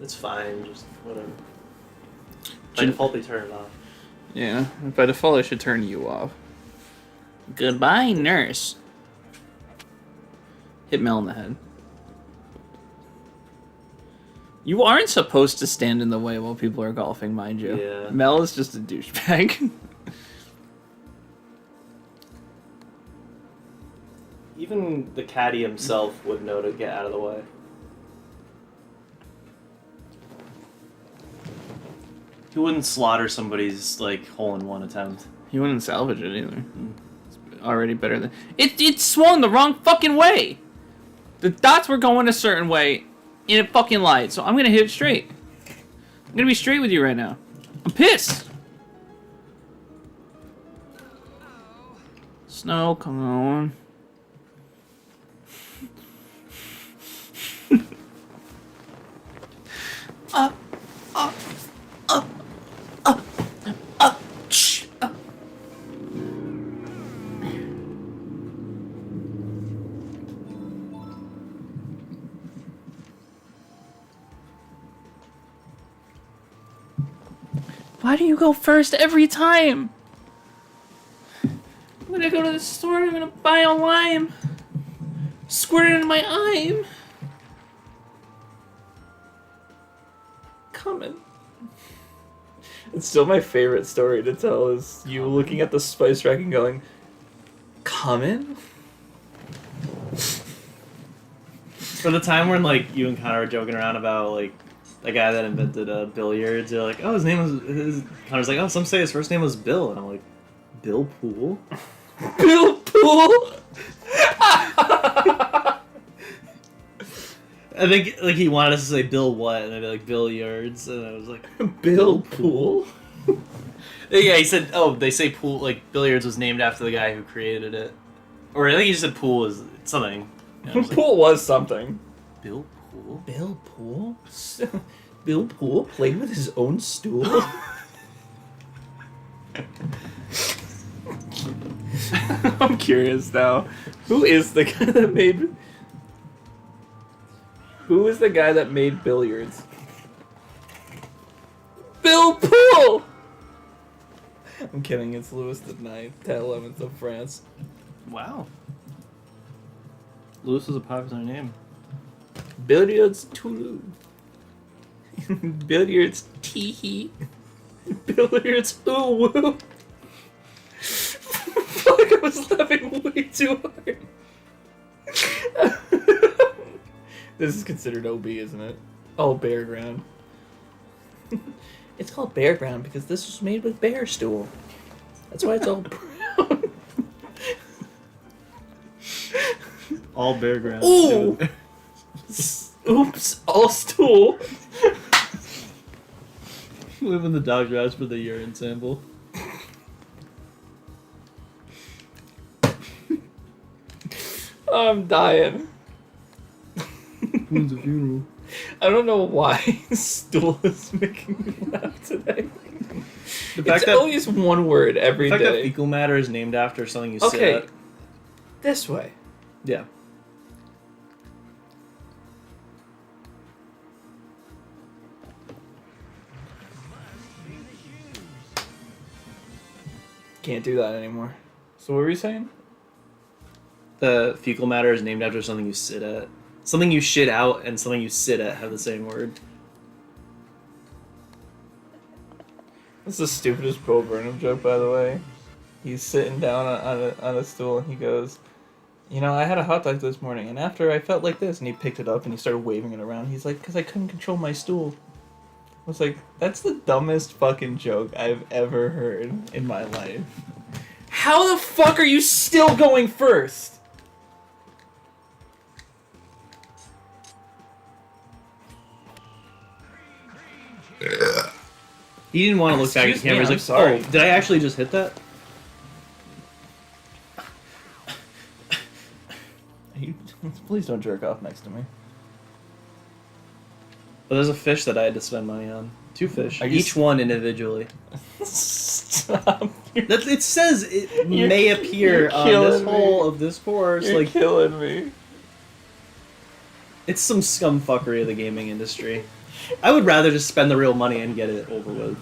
It's fine, just whatever. By Should- default, they turn it off. yeah, by default I should turn you off. Goodbye, nurse. Hit Mel in the head. You aren't supposed to stand in the way while people are golfing, mind you. Yeah. Mel is just a douchebag. Even the caddy himself would know to get out of the way. He wouldn't slaughter somebody's like hole-in-one attempt. He wouldn't salvage it either. It's already better than it's swung the wrong fucking way. The dots were going a certain way, and it fucking lied. So I'm gonna hit it straight. I'm gonna be straight with you right now. I'm pissed. Snow, come on. Why do you go first every time? I'm gonna go to the store and I'm gonna buy a lime. Squirt it in my eye. Coming. It's still my favorite story to tell is you looking at the spice rack and going, coming? For the time when like you and Connor were joking around about like the guy that invented billiards, you're like, oh, his name was. Connor's like, oh, some say his first name was Bill, and I'm like, Bill Poole. Bill Poole. I think like he wanted us to say Bill what, and I'd be like billiards, and I was like Bill Poole. Yeah, he said, oh, they say pool like billiards was named after the guy who created it, or I think he just said pool is something. And I was like, Poole was something. Bill Poole. Bill Poole? Bill Poole played with his own stool? I'm curious now. Who is the guy that made... Who is the guy that made billiards? Bill Poole! I'm kidding, it's Louis the 9th, 11th of France. Wow. Louis is a popular name. Billiards Toulouse. Billiards Teehee. Billiards Ooh Woo. Fuck, I was laughing way too hard. This is considered OB, isn't it? Oh, Bear Ground. It's called Bear Ground because this was made with bear stool. That's why it's all brown. All Bear Ground. Ooh! Oops, all stool. Live in the Dodger House for the urine sample. I'm dying. When's the funeral? I don't know why stool is making me laugh today. The fact It's that always one word every the fact that day. fecal matter is named after something you sit Okay, at. this way. Yeah. Can't do that anymore. So what were you saying? The fecal matter is named after something you sit at. Something you shit out and something you sit at have the same word. That's the stupidest Bo Burnham joke, by the way. He's sitting down on a stool and he goes, you know, I had a hot dog this morning and after I felt like this, and he picked it up and he started waving it around. He's like, because I couldn't control my stool. I was like, that's the dumbest fucking joke I've ever heard in my life. How the fuck are you still going first? He didn't want to look back at the Excuse me, camera. He's I'm like, sorry. oh, did I actually just hit that? Please don't jerk off next to me. But there's a fish that I had to spend money on. 2 fish. Are you Each one individually. Stop. It says it You're- may appear you're on this killing me. hole of this course. You're Like, killing me. it's some scumfuckery of the gaming industry. I would rather just spend the real money and get it over with.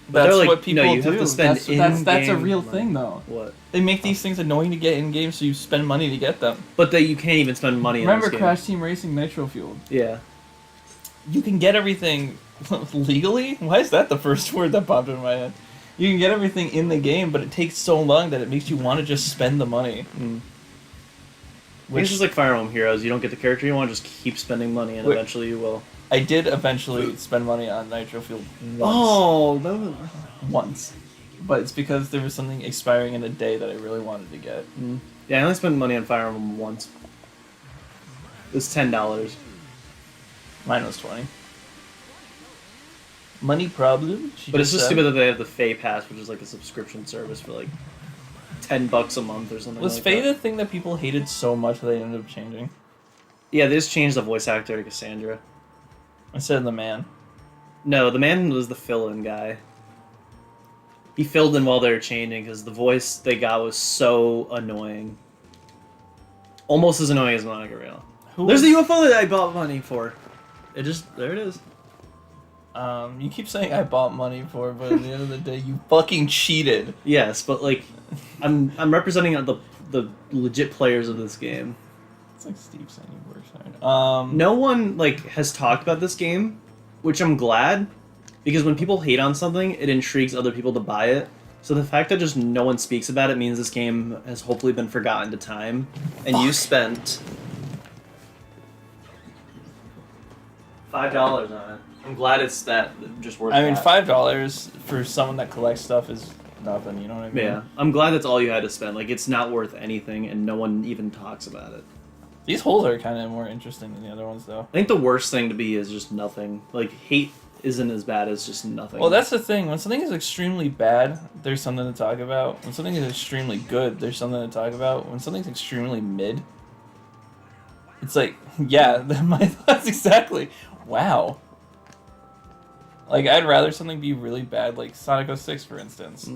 But That's they're like, what people no, you do. have to spend that's a in-game real money. thing, though. What? They make these things annoying to get in game, so you spend money to get them. But that you can't even spend money in Remember this game. Crash Team Racing Nitro Fueled? Yeah. You can get everything legally? Why is that the first word that popped in my head? You can get everything in the game, but it takes so long that it makes you want to just spend the money. It's just like Fire Emblem Heroes. You don't get the character you want, just keep spending money, and Wait. eventually you will. I did eventually spend money on Nitro Fueled once. Oh, that was... Once. But it's because there was something expiring in a day that I really wanted to get. Yeah, I only spent money on Fire Emblem once. It was $10. Mine was 20. Money problem? But it's just stupid that they have the Fae Pass, which is like a subscription service for like $10 a month or something. Was like Faye that. the thing that people hated so much that they ended up changing? Yeah, they just changed the voice actor to Cassandra. Instead of the man. No, the man was the fill-in guy. He filled in while they were changing because the voice they got was so annoying. Almost as annoying as Monica Real. There's the UFO that I bought money for. There it is. You keep saying I bought money for it, but at the end of the day, you fucking cheated. Yes, but like, I'm representing the legit players of this game. It's like Steve saying you work hard. No one like has talked about this game, which I'm glad, because when people hate on something, it intrigues other people to buy it. So the fact that just no one speaks about it means this game has hopefully been forgotten to time, and you spent $5 on it. I'm glad it's that just worth. I mean, that. $5 for someone that collects stuff is nothing. You know what I mean? Yeah, I'm glad that's all you had to spend. Like, it's not worth anything, and no one even talks about it. These holes are kind of more interesting than the other ones, though. I think the worst thing to be is just nothing. Like, hate isn't as bad as just nothing. Well, that's the thing. When something is extremely bad, there's something to talk about. When something is extremely good, there's something to talk about. When something's extremely mid, it's like, yeah, my thoughts exactly. Wow. Like, I'd rather something be really bad, like Sonic 06, for instance.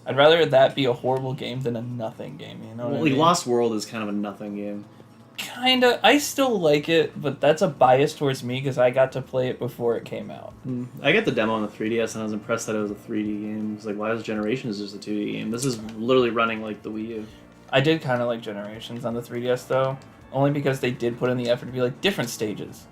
I'd rather that be a horrible game than a nothing game, you know what I mean? Lost World is kind of a nothing game. Kinda. I still like it, but that's a bias towards me because I got to play it before it came out. I got the demo on the 3DS and I was impressed that it was a 3D game. It's like, why is Generations just a 2D game? This is literally running like the Wii U. I did kind of like Generations on the 3DS, though. Only because they did put in the effort to be like different stages.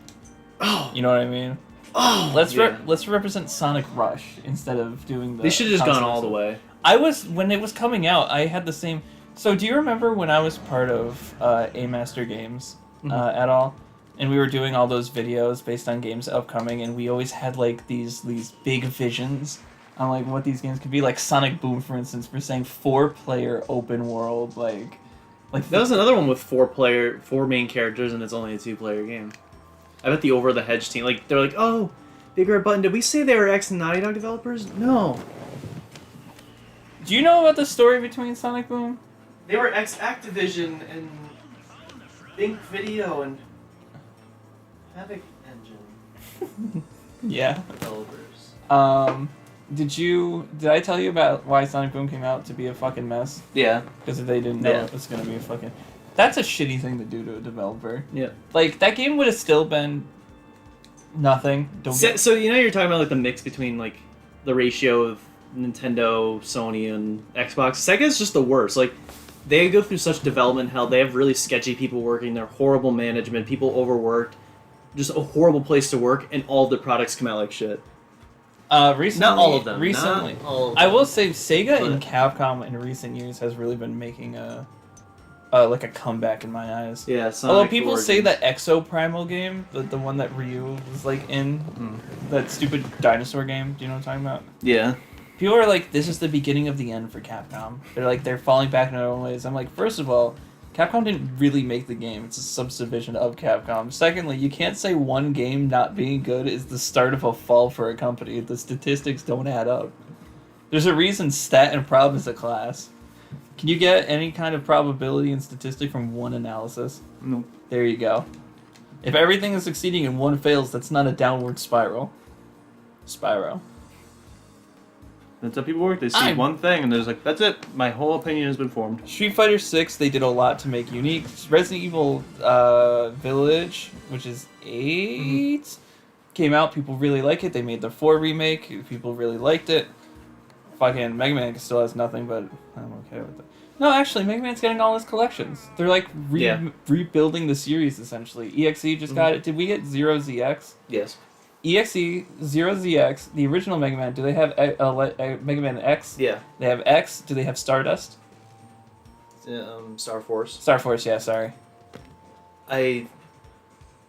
Oh! You know what I mean? Oh! Let's represent Sonic Rush instead of doing the... They should have just gone all the way. When it was coming out, I had the same... So do you remember when I was part of A-Master Games at all? And we were doing all those videos based on games upcoming, and we always had like these big visions on like what these games could be. Like Sonic Boom, for instance, we're saying 4-player open world, like that was another one with 4 main characters, and it's only a 2-player game. I bet the Over the Hedge team, like, they're like, oh, Big Red Button, did we say they were ex-Naughty Dog developers? No. Do you know about the story between Sonic Boom? They were ex-Activision and Think Video and Havoc Engine Yeah. developers. Did I tell you about why Sonic Boom came out to be a fucking mess? Yeah. Because they didn't know it was gonna be a fucking... That's a shitty thing to do to a developer. Yeah. Like, that game would have still been nothing. So you know you're talking about like the mix between like the ratio of Nintendo, Sony, and Xbox. Sega's just the worst. Like, they go through such development hell. They have really sketchy people working. They're horrible management. People overworked. Just a horrible place to work, and all of the products come out like shit. Recently, not all of them. Recently, Not all of I them. will say Sega and Capcom in recent years has really been making a comeback in my eyes. Yeah. Although people say that Exo Primal game, the one that Ryu was like in, that stupid dinosaur game. Do you know what I'm talking about? Yeah. People are like, this is the beginning of the end for Capcom. They're falling back in their own ways. I'm like, first of all, Capcom didn't really make the game. It's a subdivision of Capcom. Secondly, you can't say one game not being good is the start of a fall for a company. The statistics don't add up. There's a reason stat and prob is a class. Can you get any kind of probability and statistic from one analysis? No. There you go. If everything is succeeding and one fails, that's not a downward spiral. Spyro. That's how people work. They see one thing and they're just like, that's it. My whole opinion has been formed. Street Fighter 6, they did a lot to make unique. Resident Evil Village, which is 8, came out. People really like it. They made the 4 remake. People really liked it. Fucking Mega Man still has nothing, but I'm okay with it. No, actually, Mega Man's getting all his collections. They're like rebuilding the series, essentially. EXE just got it. Did we get Zero ZX? Yes. EXE, Zero ZX, the original Mega Man, do they have Mega Man X? Yeah. They have X. Do they have Stardust? Star Force. Star Force, yeah, sorry. I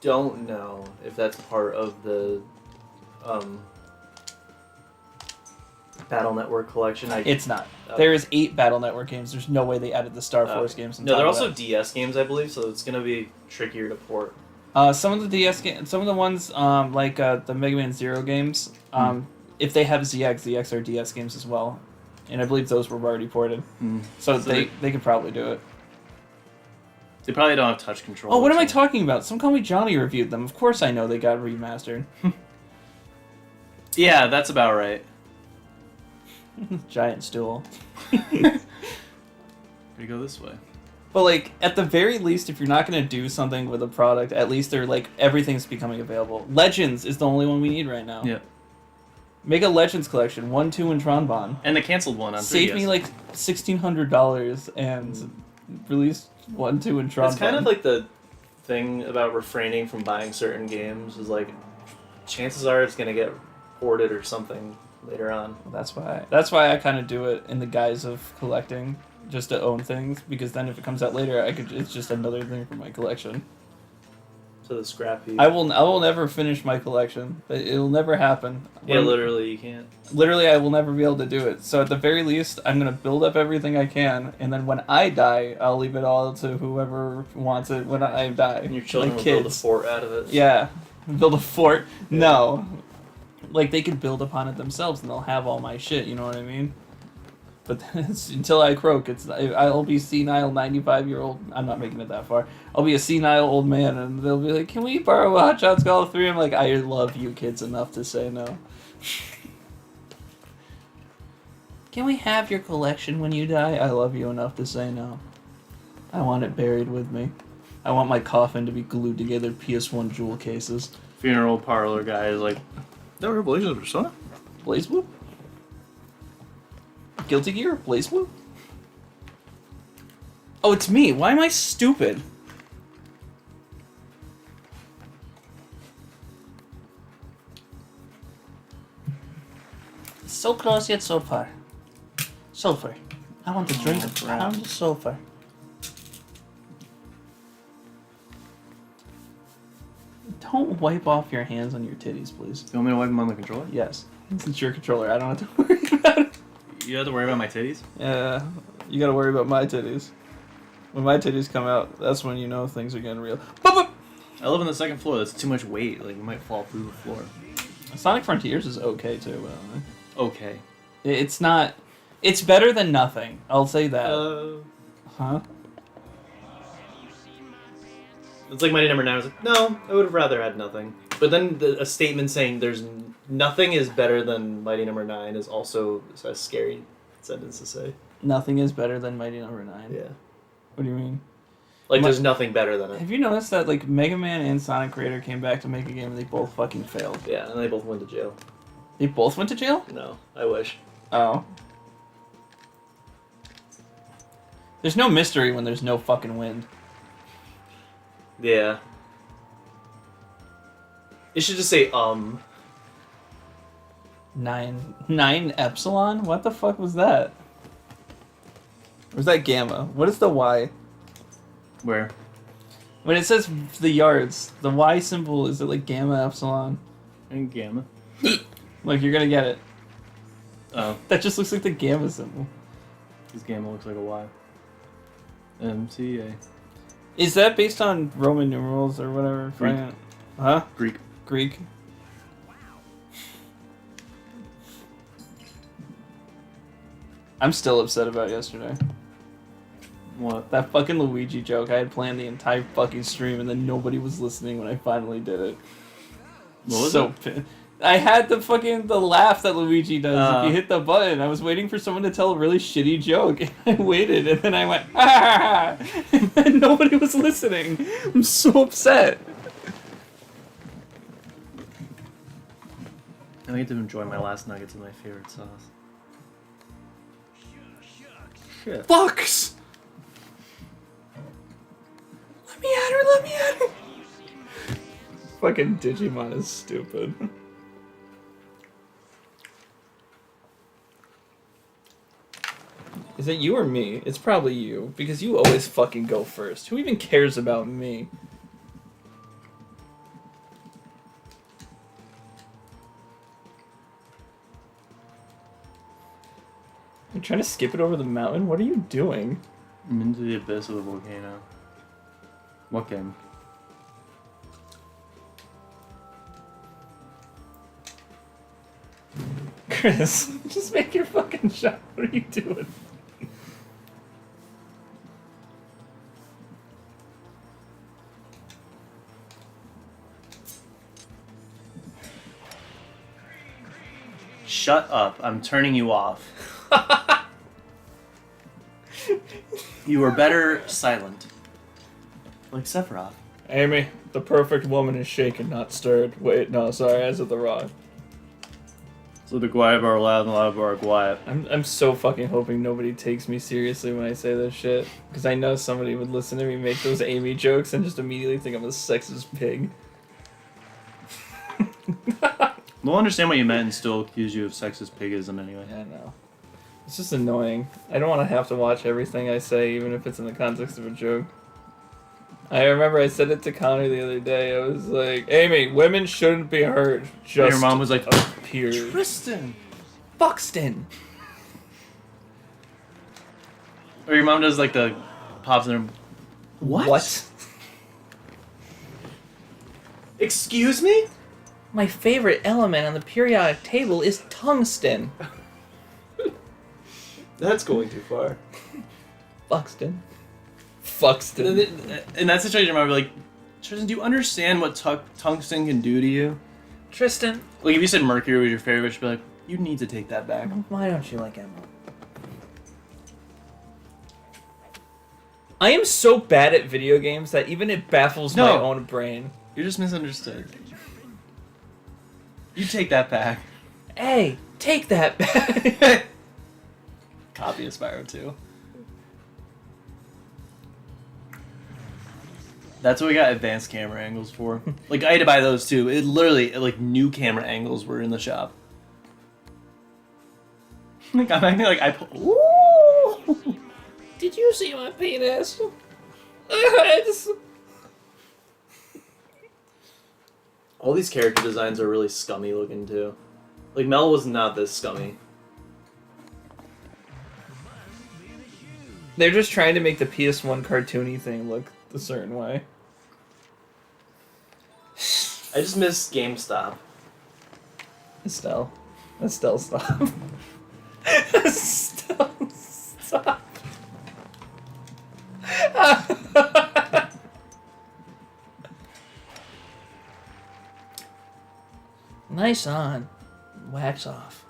don't know if that's part of the Battle Network collection. It's not. There is 8 Battle Network games. There's no way they added the Star Force games. No, they're also DS games, I believe, so it's going to be trickier to port. Some of the DS games, some of the ones like the Mega Man Zero games, if they have ZX are DS games as well, and I believe those were already ported. So they could probably do it. They probably don't have touch control. Oh, what am I talking about? Some Call Me Johnny reviewed them. Of course I know they got remastered. Yeah, that's about right. Giant stool. We go this way. But like, at the very least, if you're not gonna do something with a product, at least they're like everything's becoming available. Legends is the only one we need right now. Yeah. Make a Legends collection, 1, 2, and Tronbon. And the canceled one on 3DS. Save me like $1,600 and release 1, 2, and Tronbon. It's kind of like the thing about refraining from buying certain games is like, chances are it's gonna get ported or something later on. That's why I kind of do it in the guise of collecting, just to own things, because then if it comes out later, it's just another thing for my collection. So the scrappy. I will never finish my collection. It'll never happen. Yeah, literally, you can't. Literally, I will never be able to do it. So at the very least, I'm gonna build up everything I can, and then when I die, I'll leave it all to whoever wants it when I die. And your children like will kids. build a fort out of it. Yeah, build a fort. Yeah. No, like they could build upon it themselves, and they'll have all my shit. You know what I mean? But until I croak, I'll be senile 95-year-old. I'm not making it that far. I'll be a senile old man, and they'll be like, "Can we borrow a Hot Shots Golf 3?" I'm like, "I love you kids enough to say no." Can we have your collection when you die? I love you enough to say no. I want it buried with me. I want my coffin to be glued together PS1 jewel cases. Funeral parlor guy is like, "That Revelation of Persona?" Blaze Whoop? Guilty Gear? Blaze Whoop? Oh, it's me. Why am I stupid? So close yet so far. Sulfur. I want to drink a pound of sulfur. Don't wipe off your hands on your titties, please. You want me to wipe them on the controller? Yes. Since you're a controller, I don't have to worry about it. You have to worry about my titties? Yeah, you gotta worry about my titties. When my titties come out, that's when you know things are getting real. Boop, boop. I live on the second floor. That's too much weight. Like, you might fall through the floor. Sonic Frontiers is okay too, by the way. Okay. It's not. It's better than nothing. I'll say that. Huh? It's like Mighty Number 9. I was like, no, I would have rather had nothing. But then a statement saying there's nothing is better than Mighty Number 9 is also a scary sentence to say. Nothing is better than Mighty Number 9. Yeah. What do you mean? Like, there's nothing better than it. Have you noticed that like Mega Man and Sonic Creator came back to make a game and they both fucking failed? Yeah, and they both went to jail. They both went to jail? No, I wish. Oh. There's no mystery when there's no fucking wind. Yeah. It should just say, 9 epsilon? What the fuck was that? Or was that gamma? What is the Y? Where? When it says the yards, the Y symbol, is it like gamma epsilon? And gamma. Like, you're gonna get it. Oh, That just looks like the gamma symbol. this gamma looks like a Y. MCA. Is that based on Roman numerals or whatever? Greek. Huh? Greek. Greek? I'm still upset about yesterday. What? That fucking Luigi joke. I had planned the entire fucking stream and then nobody was listening when I finally did it. What was so it? I had the laugh that Luigi does if you hit the button. I was waiting for someone to tell a really shitty joke. I waited and then I went, ah! And nobody was listening. I'm so upset. I need to enjoy my last nuggets of my favorite sauce. Shit. Fucks! Let me at her, let me at her! Fucking Digimon is stupid. Is it you or me? It's probably you, because you always fucking go first. Who even cares about me? You're trying to skip it over the mountain? What are you doing? I'm into the abyss of the volcano. What game? Chris, just make your fucking shot. What are you doing? Shut up. I'm turning you off. You were better silent. Like Sephiroth. Amy, the perfect woman is shaken, not stirred. Wait, no, sorry, I said the wrong. So the quiet bar loud and the loud bar quiet. I'm so fucking hoping nobody takes me seriously when I say this shit. Because I know somebody would listen to me make those Amy jokes and just immediately think I'm a sexist pig. They'll understand what you meant and still accuse you of sexist pigism anyway. Yeah, I know. It's just annoying. I don't want to have to watch everything I say, even if it's in the context of a joke. I remember I said it to Connor the other day. I was like, Amy, women shouldn't be hurt. Just And your mom was like, appeared. Tristan! Buxton! Or your mom does like the pops in her... What? Excuse me? My favorite element on the periodic table is tungsten. That's going too far. Buxton. Fuxton. In that situation, I would be like, Tristan, do you understand what tungsten can do to you? Tristan. Like, if you said mercury was your favorite, she'd be like, you need to take that back. Why don't you like Emma? I am so bad at video games that even it baffles my own brain. You're just misunderstood. You take that back. Hey, take that back. Copy of Spyro 2. That's what we got advanced camera angles for. Like, I had to buy those too. It literally, like, new camera angles were in the shop. Like, I'm acting like I put. Ooh! Did you see my penis? All these character designs are really scummy looking too. Like, Mel was not this scummy. They're just trying to make the PS1 cartoony thing look a certain way. I just miss GameStop. Estelle, stop. Estelle, stop. Nice on. Wax off.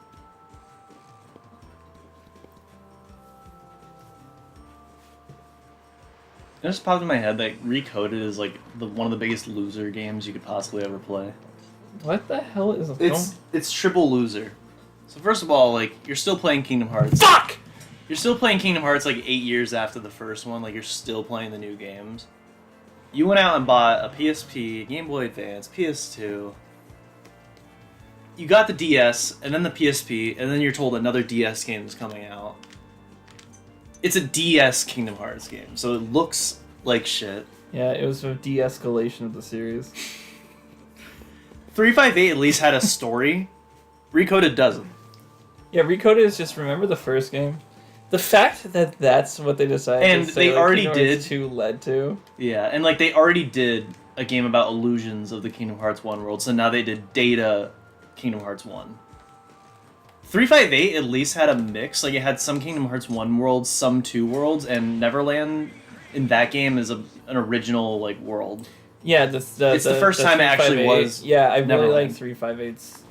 It just popped in my head that Recoded is like one of the biggest loser games you could possibly ever play. What the hell is It's triple loser. So first of all, like, you're still playing Kingdom Hearts. Fuck! You're still playing Kingdom Hearts like 8 years after the first one. Like, you're still playing the new games. You went out and bought a PSP, Game Boy Advance, PS2. You got the DS, and then the PSP, and then you're told another DS game is coming out. It's a DS Kingdom Hearts game, so it looks like shit. Yeah, it was a de-escalation of the series. 358 at least had a story. Recoded doesn't. Yeah, Recoded is just remember the first game. The fact that that's what they decided And to say, they already Kingdom Hearts did 2 led to. Yeah, and like they already did a game about illusions of the Kingdom Hearts 1 world, so now they did Data Kingdom Hearts 1. 358 at least had a mix, like it had some Kingdom Hearts 1 worlds, some 2 worlds, and Neverland in that game is an original like world. Yeah, it's the first time it actually was. Yeah, I really Neverland. like 358's.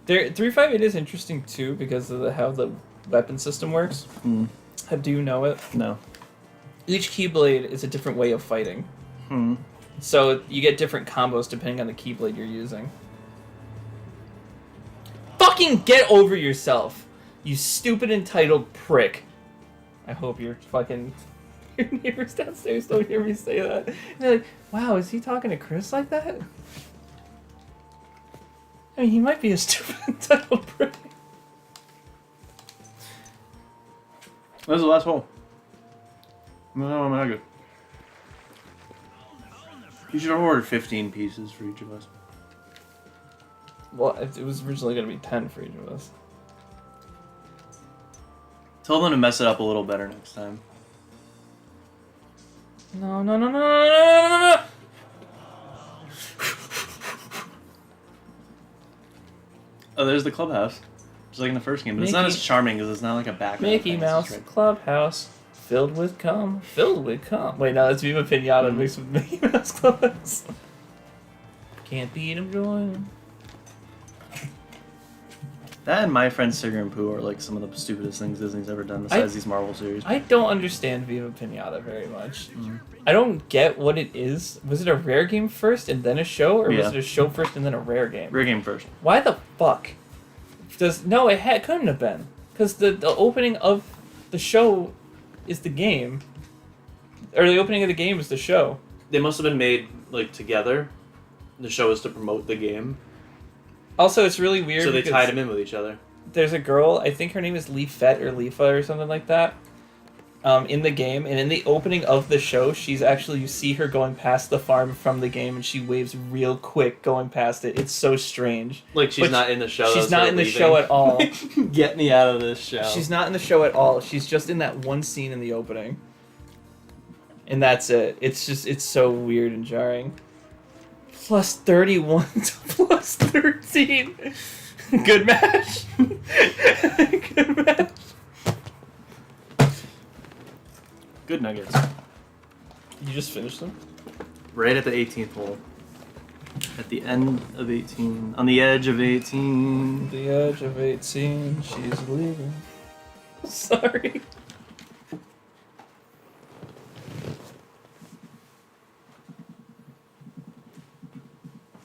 358 is interesting too because of how the weapon system works. Do you know it? No. Each Keyblade is a different way of fighting. So you get different combos depending on the Keyblade you're using. Fucking get over yourself, you stupid entitled prick. I hope your neighbors downstairs don't hear me say that. And they're like, wow, is he talking to Chris like that? I mean, he might be a stupid entitled prick. Where's the last hole? No, I'm not good. You should have ordered 15 pieces for each of us. Well, it was originally going to be 10 for each of us. Tell them to mess it up a little better next time. No. Oh, there's the clubhouse. Just like in the first game, but it's not as charming because it's not like a background. Mickey Mouse Clubhouse. Filled with cum. Wait, no, that's Viva Pinata mixed with Mickey Mouse Clubhouse. Can't beat 'em, join 'em. That and My Friend Sugar and Pooh are like some of the stupidest things Disney's ever done besides these Marvel series. I don't understand Viva Pinata very much. I don't get what it is. Was it a rare game first and then a show, or was it a show first and then a rare game? Rare game first. Why the fuck? No, couldn't have been. Because the opening of the show is the game. Or the opening of the game is the show. They must have been made, like, together. The show is to promote the game. Also, it's really weird. So they tied them in with each other. There's a girl, I think her name is Leafette or Leafa or something like that, in the game. And in the opening of the show, you see her going past the farm from the game, and she waves real quick going past it. It's so strange. Like, she's not in the show. She's not in the show at all. Get me out of this show. She's not in the show at all. She's just in that one scene in the opening. And that's it. It's so weird and jarring. Plus 31 to plus 13. Good match. Good match. Good nuggets. You just finished them? Right at the 18th hole. At the end of 18. On the edge of 18. The edge of 18. She's leaving. Sorry.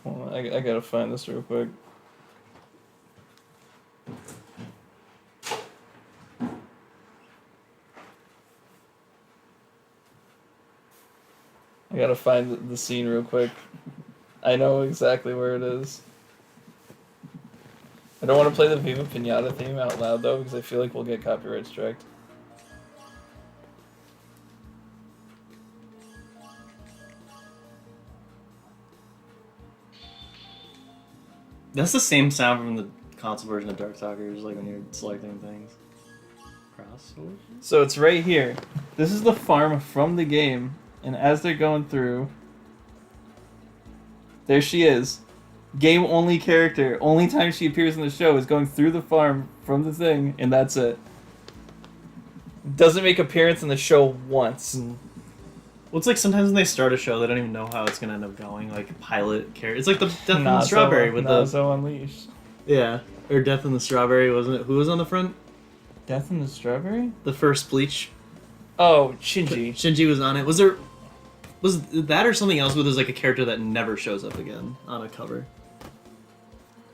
Hold on, I gotta find this real quick. I gotta find the scene real quick. I know exactly where it is. I don't want to play the Viva Pinata theme out loud though, because I feel like we'll get copyright striked. That's the same sound from the console version of Darkstalkers, like when you're selecting things. Crossover? So it's right here. This is the farm from the game, and as they're going through, there she is. Game only character. Only time she appears in the show is going through the farm from the thing, and that's it. Doesn't make appearance in the show once. Well, it's like sometimes when they start a show, they don't even know how it's gonna end up going. Like pilot character. It's like the Death in the Strawberry with Nazo Unleashed. Yeah, or Death in the Strawberry, wasn't it? Who was on the front? Death in the Strawberry? The first Bleach. Oh, Shinji. Shinji was on it. Was that or something else where there's like a character that never shows up again on a cover?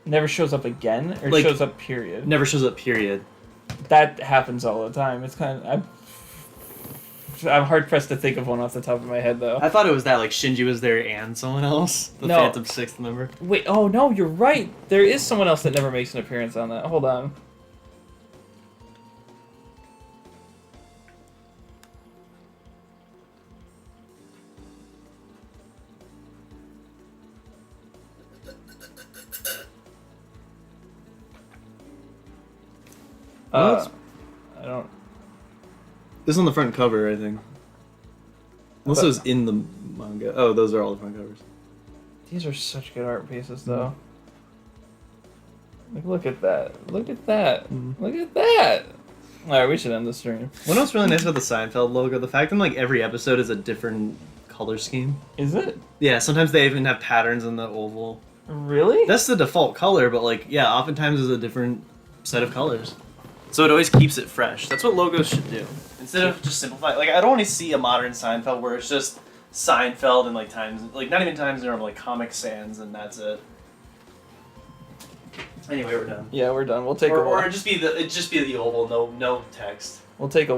Never shows up again, or Like, shows up period? Never shows up, period. That happens all the time. It's kind of I'm hard pressed to think of one off the top of my head though. I thought it was that like Shinji was there and someone else, the No. Phantom Sixth member. Wait, oh no, you're right. There is someone else that never makes an appearance on that. Hold on. What? I don't. This is on the front cover, I think. Unless it was in the manga. Oh, those are all the front covers. These are such good art pieces, though. Like, look at that. Look at that. Look at that. Alright, we should end the stream. What else really nice about the Seinfeld logo? The fact that like every episode is a different color scheme. Is it? Yeah, sometimes they even have patterns in the oval. Really? That's the default color, but like, yeah, oftentimes it's a different set of colors. So it always keeps it fresh. That's what logos should do. Instead of just simplify. Like, I don't want to see a modern Seinfeld where it's just Seinfeld and like Times, like not even Times New Roman, like Comic Sans, and that's it. Anyway, we're done. Yeah, we're done. We'll take Or just be the oval, no text. We'll take a